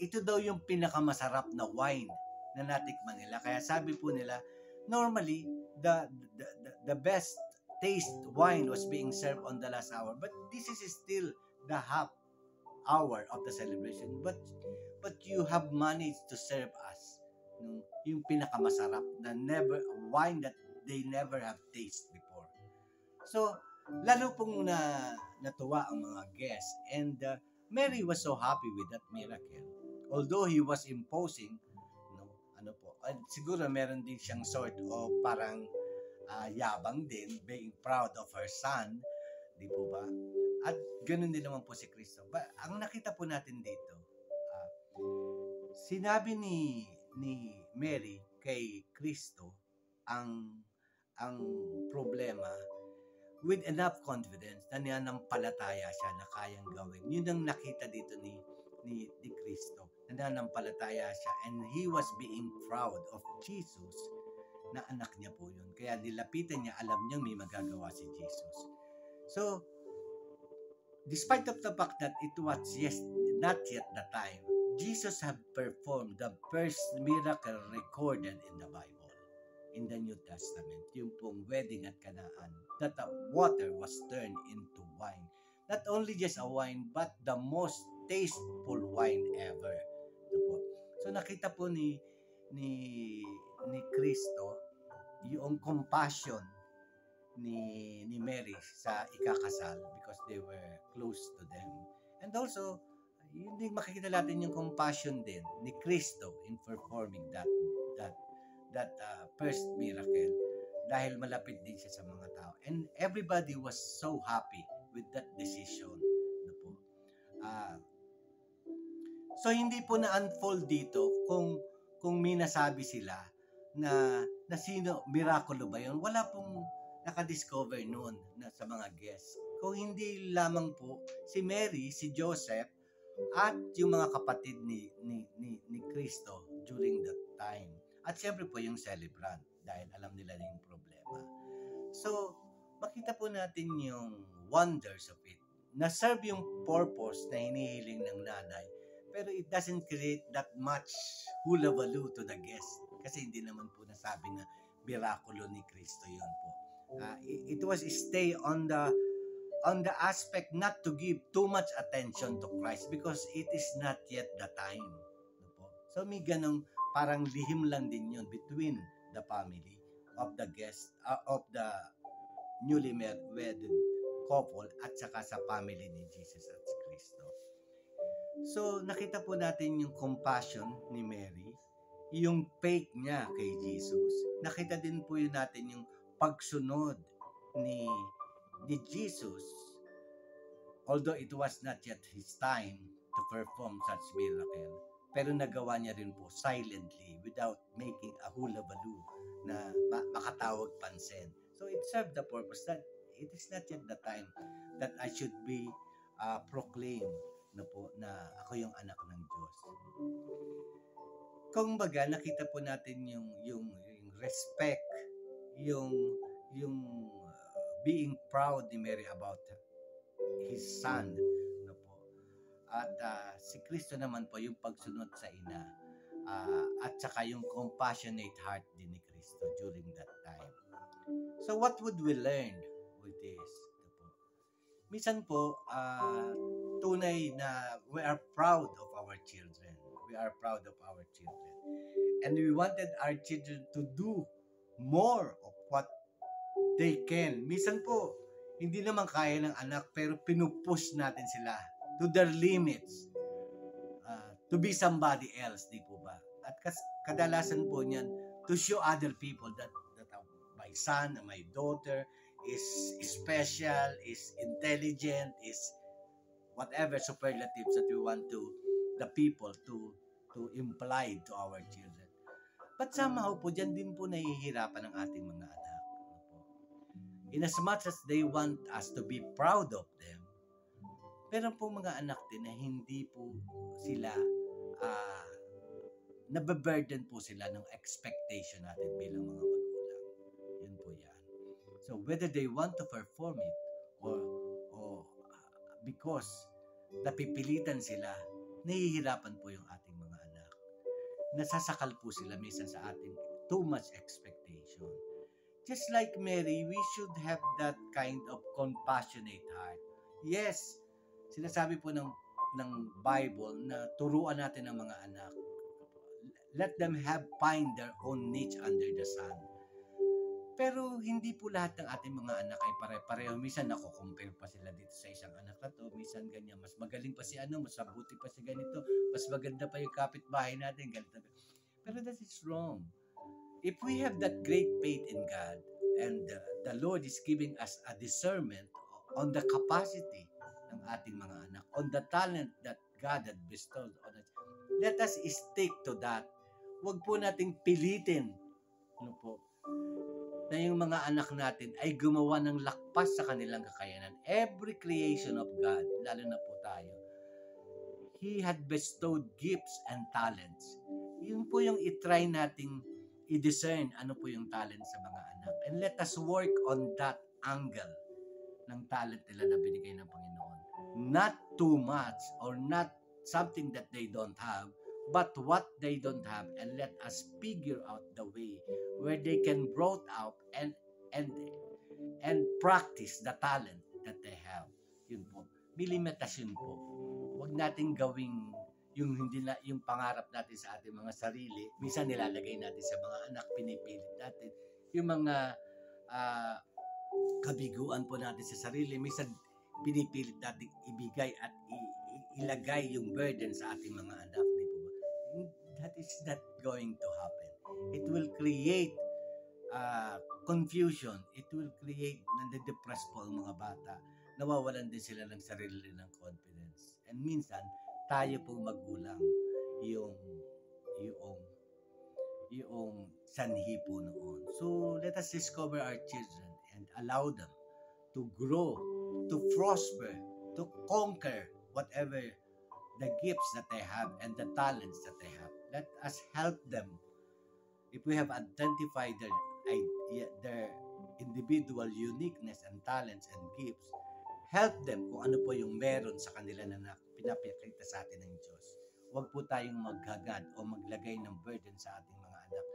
ito daw yung pinakamasarap na wine na natikman nila. Kaya sabi po nila, normally the best taste wine was being served on the last hour, but this is still the half hour of the celebration, but you have managed to serve us yung pinakamasarap na wine that they never have tasted before. So lalo pong natuwa ang mga guests, and Mary was so happy with that miracle, although he was imposing siguro meron din siyang sort of parang yabang din, being proud of her son, di po ba? At ganoon din naman po si Kristo. Ang nakita po natin dito, ah, sinabi ni Mary kay Kristo ang problema with enough confidence na nananampalataya siya na kayang gawin. Yun ang nakita dito ni Kristo. Nananampalataya siya and he was being proud of Jesus na anak niya po yun. Kaya nilapitan niya, alam niya may magagawa si Jesus. So, despite of the fact that it was not yet the time, Jesus had performed the first miracle recorded in the Bible, in the New Testament, yung pong wedding at Kanaan, that the water was turned into wine. Not only just a wine, but the most tasteful wine ever. Ito po. So nakita po ni Kristo yung compassion ni Mary sa ikakasal because they were close to them. And also, hindi makikita natin yung compassion din ni Kristo in performing that first miracle dahil malapit din siya sa mga tao. And everybody was so happy with that decision. Ano po. So hindi po na-unfold dito kung may nasabi sila na sino, mirakulo ba yun? Wala pong nakadiscover noon na sa mga guests. Kung hindi lamang po si Mary, si Joseph, at yung mga kapatid ni Kristo during that time. At siyempre po yung celebrant dahil alam nila na yung problema. So, makita po natin yung wonders of it. Na-serve yung purpose na hinihiling ng nanay, pero it doesn't create that much hula-baloo to the guest. Kasi hindi naman po nasabi na mirakulo ni Kristo yun po. It was stay on the aspect not to give too much attention to Christ because it is not yet the time. So may ganong parang lihim lang din yun between the family of the guest, of the newly wedded couple at saka sa family ni Jesus at si Kristo. So nakita po natin yung compassion ni Mary, yung faith niya kay Jesus. Nakita din po yun natin yung pagsunod ni Jesus, although it was not yet his time to perform such miracle, pero nagawa niya rin po silently without making a hula-baloo na makatawag pansin. So it served the purpose that it is not yet the time that I should be proclaimed na po na ako yung anak ng Diyos. Kung baga, nakita po natin yung respect, yung being proud ni Mary about his son, no po. At si Kristo naman po yung pagsunod sa ina, at saka yung compassionate heart din ni Kristo during that time. So what would we learn with this? No po. Minsan po, tunay na we are proud of our children. We are proud of our children. And we wanted our children to do more of what they can. Minsan po, hindi naman kaya ng anak pero pinupush natin sila to their limits to be somebody else, di po ba? At kadalasan po niyan to show other people that my son, my daughter is special, is intelligent, is whatever superlatives that we want the people to imply to our children. But somehow po, dyan din po nahihirapan ang ating mga anak. In as much as they want us to be proud of them, pero po mga anak din na hindi po sila, nababurden po sila ng expectation natin bilang mga magulang. Yun po yan. So whether they want to perform it or because napipilitan sila, nahihirapan po yung ating mga anak. Nasasakal po sila minsan sa ating too much expectation. Just like Mary, we should have that kind of compassionate heart. Yes, sinasabi po ng Bible na turuan natin ang mga anak. Let them find their own niche under the sun. Pero hindi po lahat ng ating mga anak ay pare-pareho. Minsan nako-compare pa sila dito sa isang anak na to. Minsan ganyan, mas magaling pa si mas mabuti pa si ganito, mas maganda pa yung kapitbahay natin, ganito. Pero that is wrong. If we have that great faith in God, And the Lord is giving us a discernment on the capacity ng ating mga anak, on the talent that God had bestowed on us. Let us stick to that. Huwag po nating pilitin, ano po, na yung mga anak natin ay gumawa ng lakpas sa kanilang kakayanan. Every creation of God, lalo na po tayo, He had bestowed gifts and talents. Yun po yung itry nating i-discern ano po yung talent sa mga anak. And let us work on that angle ng talent nila na binigay ng Panginoon. Not too much or not something that they don't have, but what they don't have, and let us figure out the way where they can brought out and practice the talent that they have. Yun po. May limitasyon po. Huwag nating gawing yung hindi na yung pangarap natin sa ating mga sarili, minsan nilalagay natin sa mga anak, pinipilit natin. Yung mga kabiguan po natin sa sarili, minsan pinipilit natin ibigay at ilagay yung burden sa ating mga anak, di po ba? That is not going to happen. It will create confusion. It will create nande-depress po ang mga bata. Nawawalan din sila ng sarili ng confidence. And minsan, tayo pong magulang yung sanhi po noon. So, let us discover our children and allow them to grow, to prosper, to conquer whatever the gifts that they have and the talents that they have. Let us help them. If we have identified their individual uniqueness and talents and gifts, help them kung ano po yung meron sa kanila na pinapakita sa atin ng Diyos. Huwag po tayong maghagad o maglagay ng burden sa ating mga anak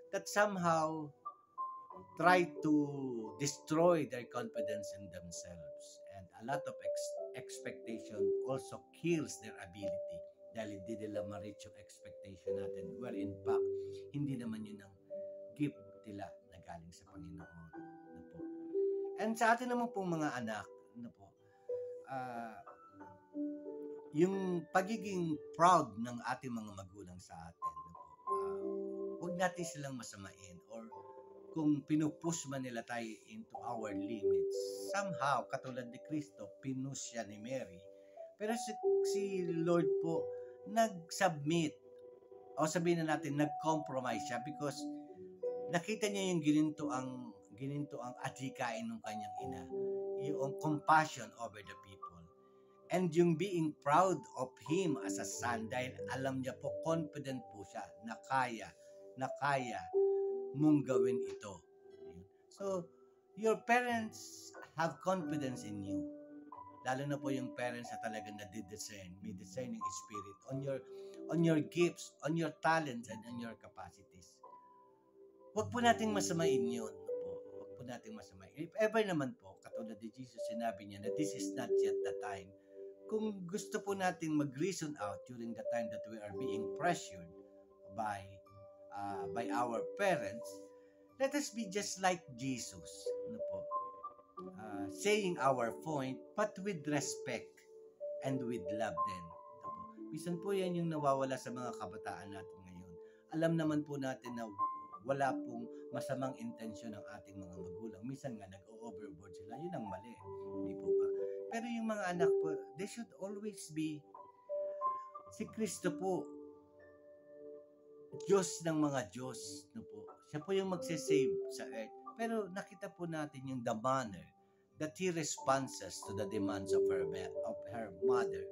that somehow try to destroy their confidence in themselves. And a lot of expectation also kills their ability dahil hindi nila ma-reach yung expectation natin, where in fact, hindi naman yun ang gift nila na galing sa Panginoon. Ano po? And sa atin naman pong mga anak, ano po, yung pagiging proud ng ating mga magulang sa atin, ano po, huwag natin silang masamain, or kung pinupush man nila tayo into our limits, somehow, katulad ni Kristo, pinush siya ni Mary, pero si Lord po, nag-submit, o sabihin na natin, nag-compromise siya, because nakita niya yung gininto ang adhikain ng kanyang ina, yung compassion over the people. And yung being proud of him as a son, dahil alam niya po, confident po siya na kaya mong gawin ito. So, your parents have confidence in you. Lalo na po yung parents na talagang nadi-discern, may discerning spirit on your gifts, on your talents, and on your capacities. Huwag po nating masamain yun. Huwag po nating masamain. If ever naman po, katulad ni Jesus, sinabi niya na this is not yet the time. Kung gusto po nating mag-reason out during the time that we are being pressured by our parents, let us be just like Jesus, ano po, saying our point, but with respect and with love din. Minsan po yan yung nawawala sa mga kabataan natin ngayon. Alam naman po natin na wala pong masamang intensyon ng ating mga magulang. Minsan nga nag-overboard sila. Yun ang mali. Hindi po ba? Pero yung mga anak po, they should always be, si Kristo po, Diyos ng mga Diyos. No po. Siya po yung magsisave sa earth. Pero nakita po natin yung the manner that He responds to the demands of her mother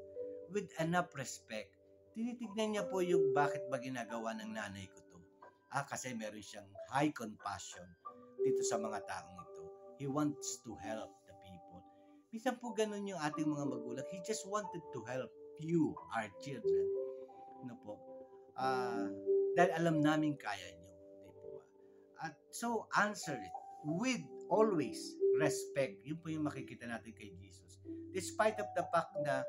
with enough respect. Tinitignan niya po yung bakit ba ginagawa ng nanay ko to. Kasi meron siyang high compassion dito sa mga taong ito. He wants to help the people. Minsan po ganun yung ating mga magulang. He just wanted to help you, our children. Ano po? Dahil alam namin kaya nyo. Di po ba? At so, answer it with always respect. Yun po yung makikita natin kay Jesus. Despite of the fact na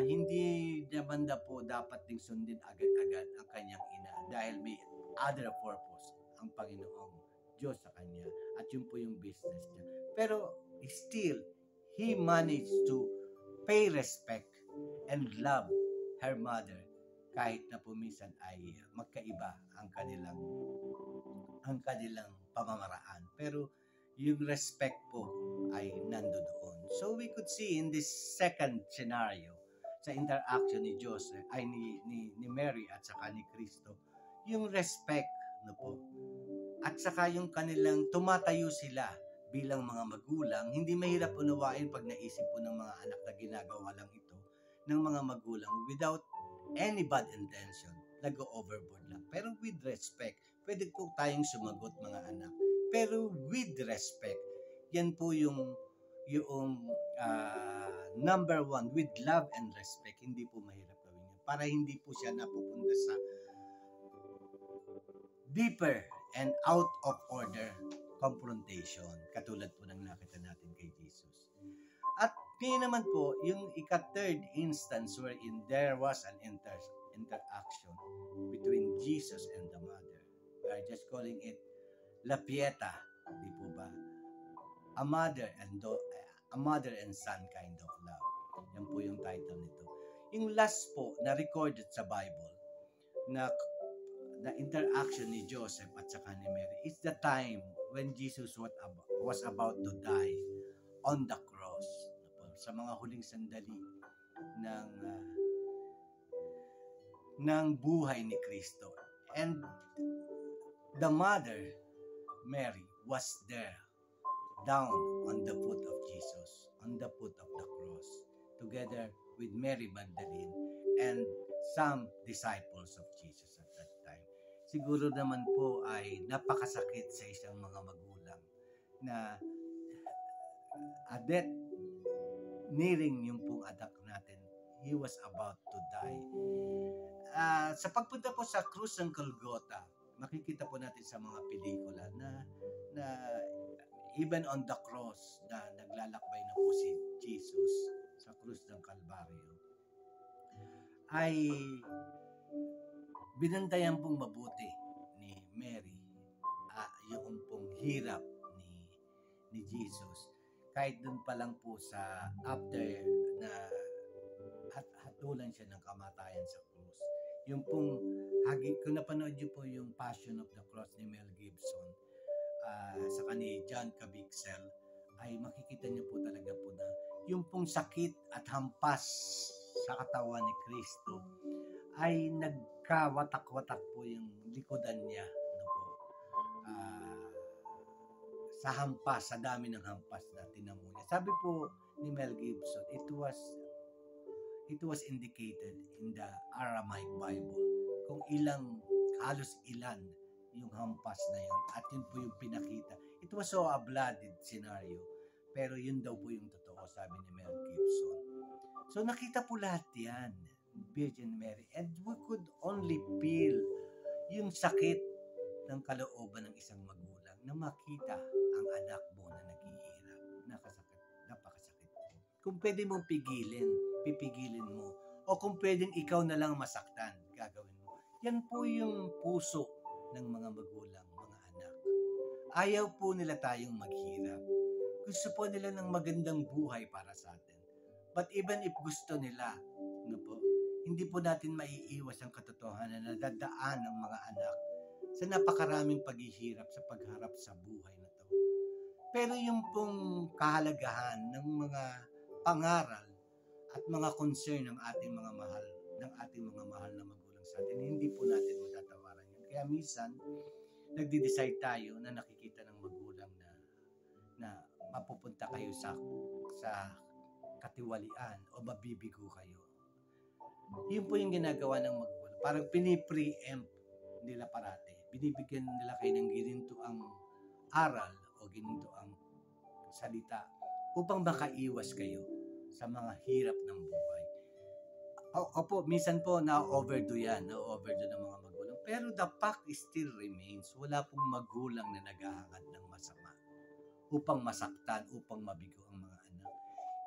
hindi naman na po dapat ding sundin agad-agad ang kanyang ina dahil may other purpose ang Panginoong Diyos sa kanya, at yun po yung business niya. Pero still, he managed to pay respect and love her mother kahit na po minsan ay magkaiba ang kanilang pamamaraan. Pero yung respect po ay nandoon. So we could see in this second scenario sa interaction ni Joseph ay ni Mary at saka ni Kristo, yung respect, no po, at saka yung kanilang tumatayo sila bilang mga magulang. Hindi mahirap unawain pag naisip po ng mga anak na ginagawa lang ito ng mga magulang without any bad intention, nag-overboard lang, pero with respect. Pwede po tayong sumagot, mga anak, pero with respect. Yan po yung number one, with love and respect. Hindi po mahirap gawin yan para hindi po siya napupunta sa deeper and out of order confrontation, katulad po ng nakita natin kay Jesus. At ngayon naman po, yung ika-third instance wherein there was an interaction between Jesus and the mother. We are just calling it La Pieta, di po ba? A mother and son kind of love. Yan po yung title nito. Yung last po na recorded sa Bible na interaction ni Joseph at saka ni Mary is the time when Jesus was about to die on the cross. Sa mga huling sandali ng buhay ni Kristo. And the mother, Mary, was there down on the foot of Jesus, on the foot of the cross, together with Mary Magdalene and some disciples of Jesus at that time. Siguro naman po ay napakasakit sa isang mga magulang na a death nearing yung pong anak natin. He was about to die. Sa pagpunta po sa krus ng Golgotha, makikita po natin sa mga pelikula na even on the cross na naglalakbay na po si Jesus sa krus ng Kalbaryo, ay binantayan pong mabuti ni Mary yung pong hirap ni Jesus. Kahit dun pa lang po sa after na hatulan siya ng kamatayan sa krus. Yung pong, kung napanood niyo po yung Passion of the Cross ni Mel Gibson, sa ni John Caviezel, ay makikita niyo po talaga po na yung pong sakit at hampas sa katawan ni Kristo ay nagkawatak-watak po yung likodan niya, ano po, sa hampas, sa dami ng hampas na tinamo niya. Sabi po ni Mel Gibson, it was indicated in the Aramaic Bible kung halos ilan yung hampas na yun, at yun po yung pinakita. It was so a blooded scenario, pero yun daw po yung totoo, sabi ni Mel Gibson. So nakita po lahat yan, Virgin Mary, and we could only feel yung sakit ng kalooban ng isang magulang na makita ang anak mo na naghihirap. Napakasakit po. Kung pwede mong pipigilin mo. O kung pwedeng ikaw na lang masaktan, gagawin mo. Yan po yung puso ng mga magulang, mga anak. Ayaw po nila tayong maghirap. Gusto po nila ng magandang buhay para sa atin. But even if gusto nila, hindi po natin maiiwas ang katotohanan na dadaan ng mga anak sa napakaraming paghihirap sa pagharap sa buhay na to. Pero yung pong kahalagahan ng mga pangaral at mga concern ng ating mga mahal na magulang sa atin, hindi po natin matatawaran yun. Kaya minsan, nagde-decide tayo na nakikita ng magulang na mapupunta kayo sa katiwalian o mabibigo kayo. Yun po yung ginagawa ng magulang. Parang pini-preempt nila parati. Binibigyan nila kayo ng ginintuang aral o ginintuang salita upang makaiwas kayo sa mga hirap ng buhay. Opo, minsan po na-overdo yan, na-overdo ng mga magulang. Pero the fact still remains, wala pong magulang na naghahangad ng masama upang masaktan, upang mabigo ang mga anak.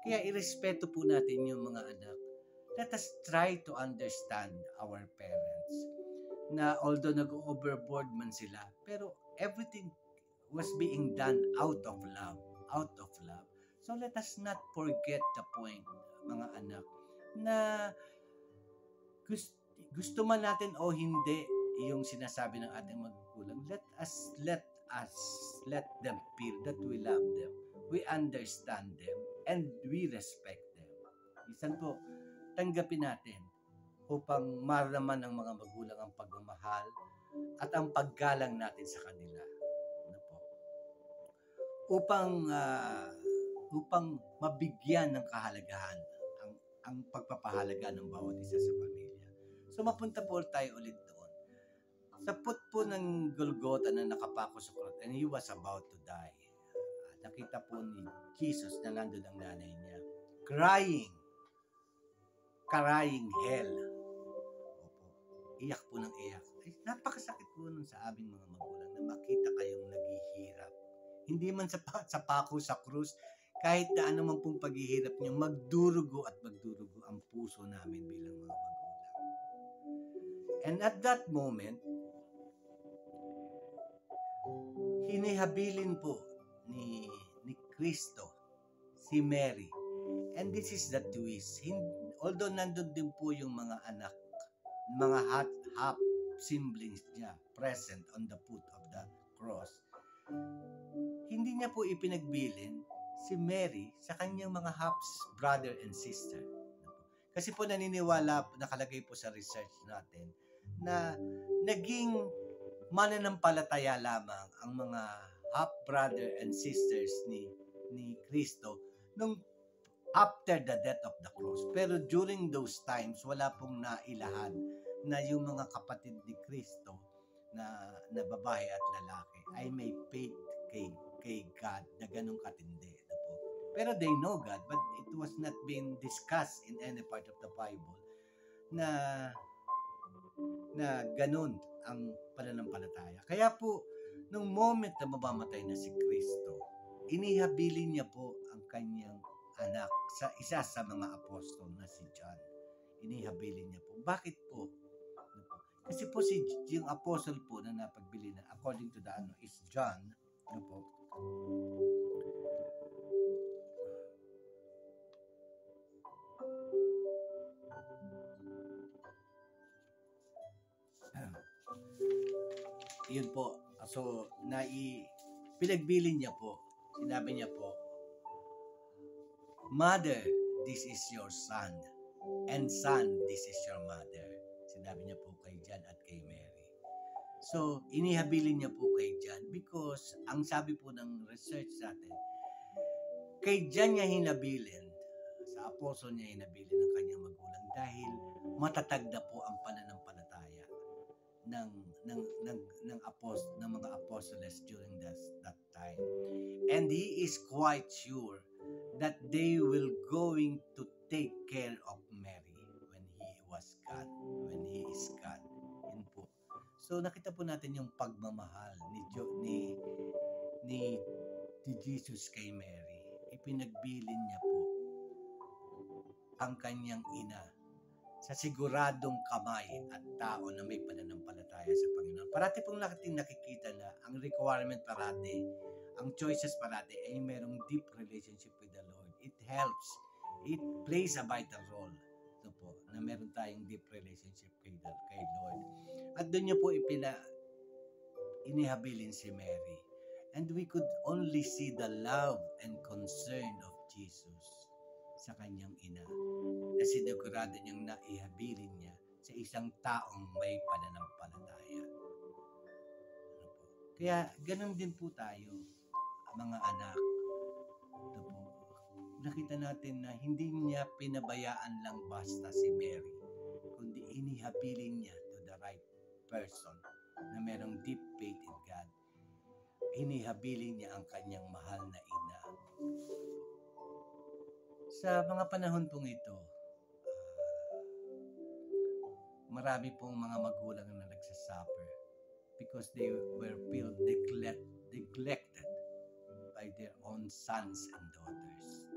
Kaya irespeto po natin yung mga anak. Let us try to understand our parents na although nag-overboard man sila, pero everything was being done out of love. So let us not forget the point, mga anak, na gusto man natin o hindi yung sinasabi ng ating magulang, let us let them feel that we love them, we understand them, and we respect them. Minsan po, tanggapin natin upang maramdaman ng mga magulang ang pagmamahal at ang paggalang natin sa kanila. Ano po? Upang mabigyan ng kahalagahan ang pagpapahalaga ng bawat isa sa pamilya. So mapunta po tayo ulit doon. Sa put po ng Golgotha na nakapako sa krus and he was about to die. Nakita po ni Jesus na nandun ang nanay niya. Crying hell. Opo. Iyak po ng iyak. Ay, napakasakit po nun sa aming mga magulang na makita kayong naghihirap. Hindi man sa pako sa krus, kahit na anumang pong paghihirap niyo, magdurugo at magdurugo ang puso namin bilang mga magulang. And at that moment, hinihabilin po ni Kristo si Mary. And this is the twist. Although nandun din po yung mga anak, mga half siblings niya present on the foot of the cross, hindi niya po ipinagbilin si Mary sa kanyang mga half brother and sister. Kasi po naniniwala, nakalagay po sa research natin, na naging mananampalataya lamang ang mga half brother and sisters ni Kristo nung after the death of the cross. Pero during those times, wala pong nailahad na yung mga kapatid ni Kristo na babae at lalaki ay may faith kay God na ganun katindi. Pero they know God, but it was not being discussed in any part of the Bible na ganun ang pananampalataya. Kaya po, nung moment na mamamatay na si Kristo, inihabilin niya po ang kanyang anak sa isa sa mga apostol na si John. Inihabilin niya po. Bakit po? Kasi po yung apostol po na napagbili na according to the is John. Ano po? Yun po. So, pinagbilin niya po. Sinabi niya po, Mother, this is your son. And son, this is your mother. Sinabi niya po kay John at kay Mary. So, inihabilin niya po kay John because ang sabi po ng research natin, kay John niya hinabilin, sa apostol niya hinabilin ang kanyang magulang dahil matatag na po ang pananampalataya ng mga apostoles during that time. And he is quite sure that they will going to take care of Mary when he is gone. Yun po. So nakita po natin yung pagmamahal ni Jesus kay Mary. Ipinagbilin niya po ang kanyang ina sa siguradong kamay at tao na may pananampalataya sa Panginoon. Parati pong nakikita na ang requirement parati, ang choices parati ay mayroong deep relationship with the Lord. It helps. It plays a vital role. Ito po, na meron tayong deep relationship kay Lord. At doon niya po inihabilin si Mary. And we could only see the love and concern of Jesus sa kanyang ina. Na sinigurado niyang naihabilin niya sa isang taong may pananampalataya. Kaya ganun din po tayo, mga anak. Ito po, nakita natin na hindi niya pinabayaan lang basta si Mary, kundi inihabilin niya to the right person na merong deep faith in God. Inihabilin niya ang kanyang mahal na ina. Sa mga panahon pong ito, marami pong mga magulang na nagsasuffer because they were feel neglected by their own sons and daughters.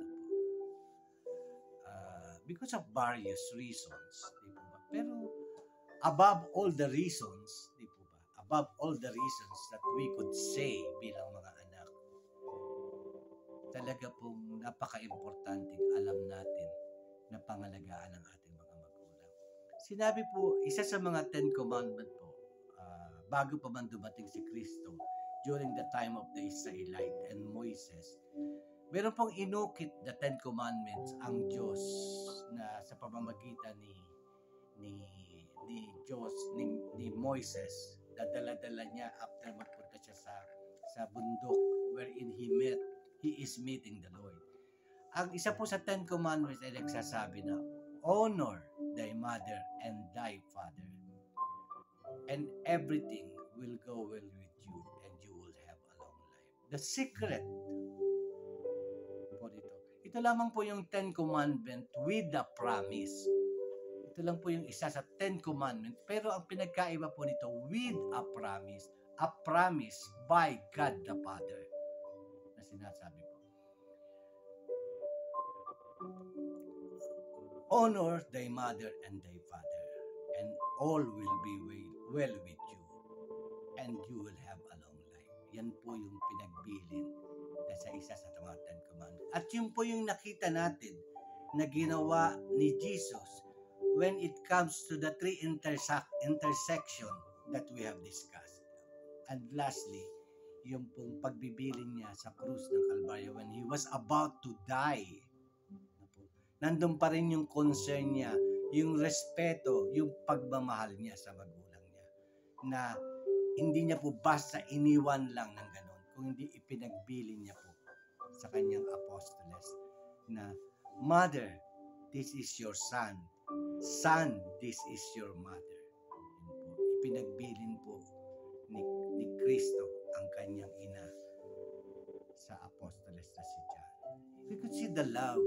Because of various reasons. Di po ba? Pero above all the reasons, di po ba? Above all the reasons that we could say bilang mga anak, talaga pong napaka-importante alam natin na pangalagaan ang ating mga magulang. Sinabi po, isa sa mga 10 Commandments po, bago pa man dumating si Kristo, during the time of the Israelite and Moises, meron pong inukit the Ten Commandments ang Diyos na sa pamamagitan ni ni Moises. Dadala-dala niya after magpunta siya sa bundok wherein he is meeting the Lord. Ang isa po sa Ten Commandments ay nagsasabi na, honor thy mother and thy father, and everything will go well with you, and you will have a long life. The secret po dito. Ito lamang po yung Ten Commandments with the promise. Ito lang po yung isa sa Ten Commandments. Pero ang pinagkaiba po nito with a promise. A promise by God the Father. Na sinasabi po. Honor thy mother and thy father, and all will be well with you, and you will have a long life. Yan po yung pinagbilin na sa isa sa mga Ten Commandments. At yun po yung nakita natin na ginawa ni Jesus when it comes to the three intersection that we have discussed. And lastly, yung pong pagbibilin niya sa krus ng Kalbaryo when he was about to die. Nandun pa rin yung concern niya, yung respeto, yung pagmamahal niya sa magulang niya. Na hindi niya po basta iniwan lang ng ganon, kung hindi ipinagbilin niya po sa kanyang apostoles na, Mother, this is your son. Son, this is your mother. Ipinagbilin po ni Kristo ang kanyang ina sa apostoles na si John. We could see the love,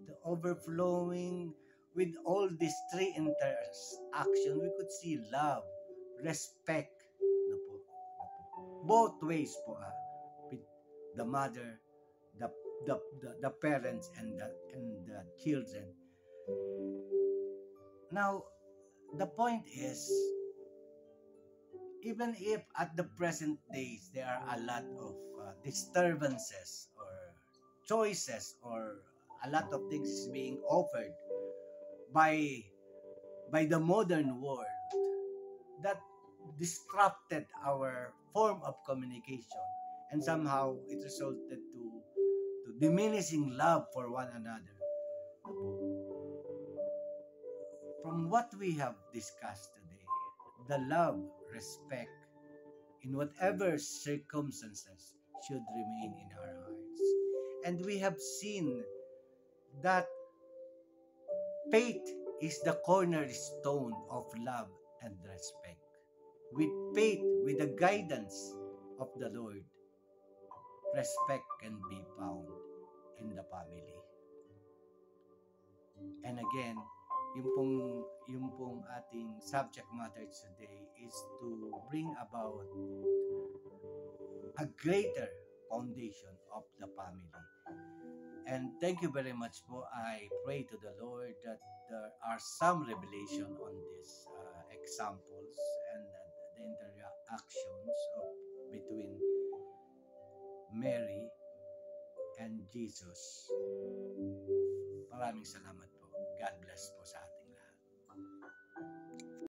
the overflowing with all these three interaction. We could see love, respect, both ways po, with the mother, the parents, and the children. Now, the point is, even if at the present days there are a lot of disturbances or choices or a lot of things being offered by the modern world that disrupted our form of communication, and somehow it resulted to diminishing love for one another. From what we have discussed today, the love, respect, in whatever circumstances should remain in our hearts. And we have seen that faith is the cornerstone of love and respect. With faith, with the guidance of the Lord, respect can be found in the family. And again, yung pong ating subject matter today is to bring about a greater foundation of the family. And thank you very much po. I pray to the Lord that there are some revelation on these examples and the interactions between Mary and Jesus. Maraming salamat po. God bless po sa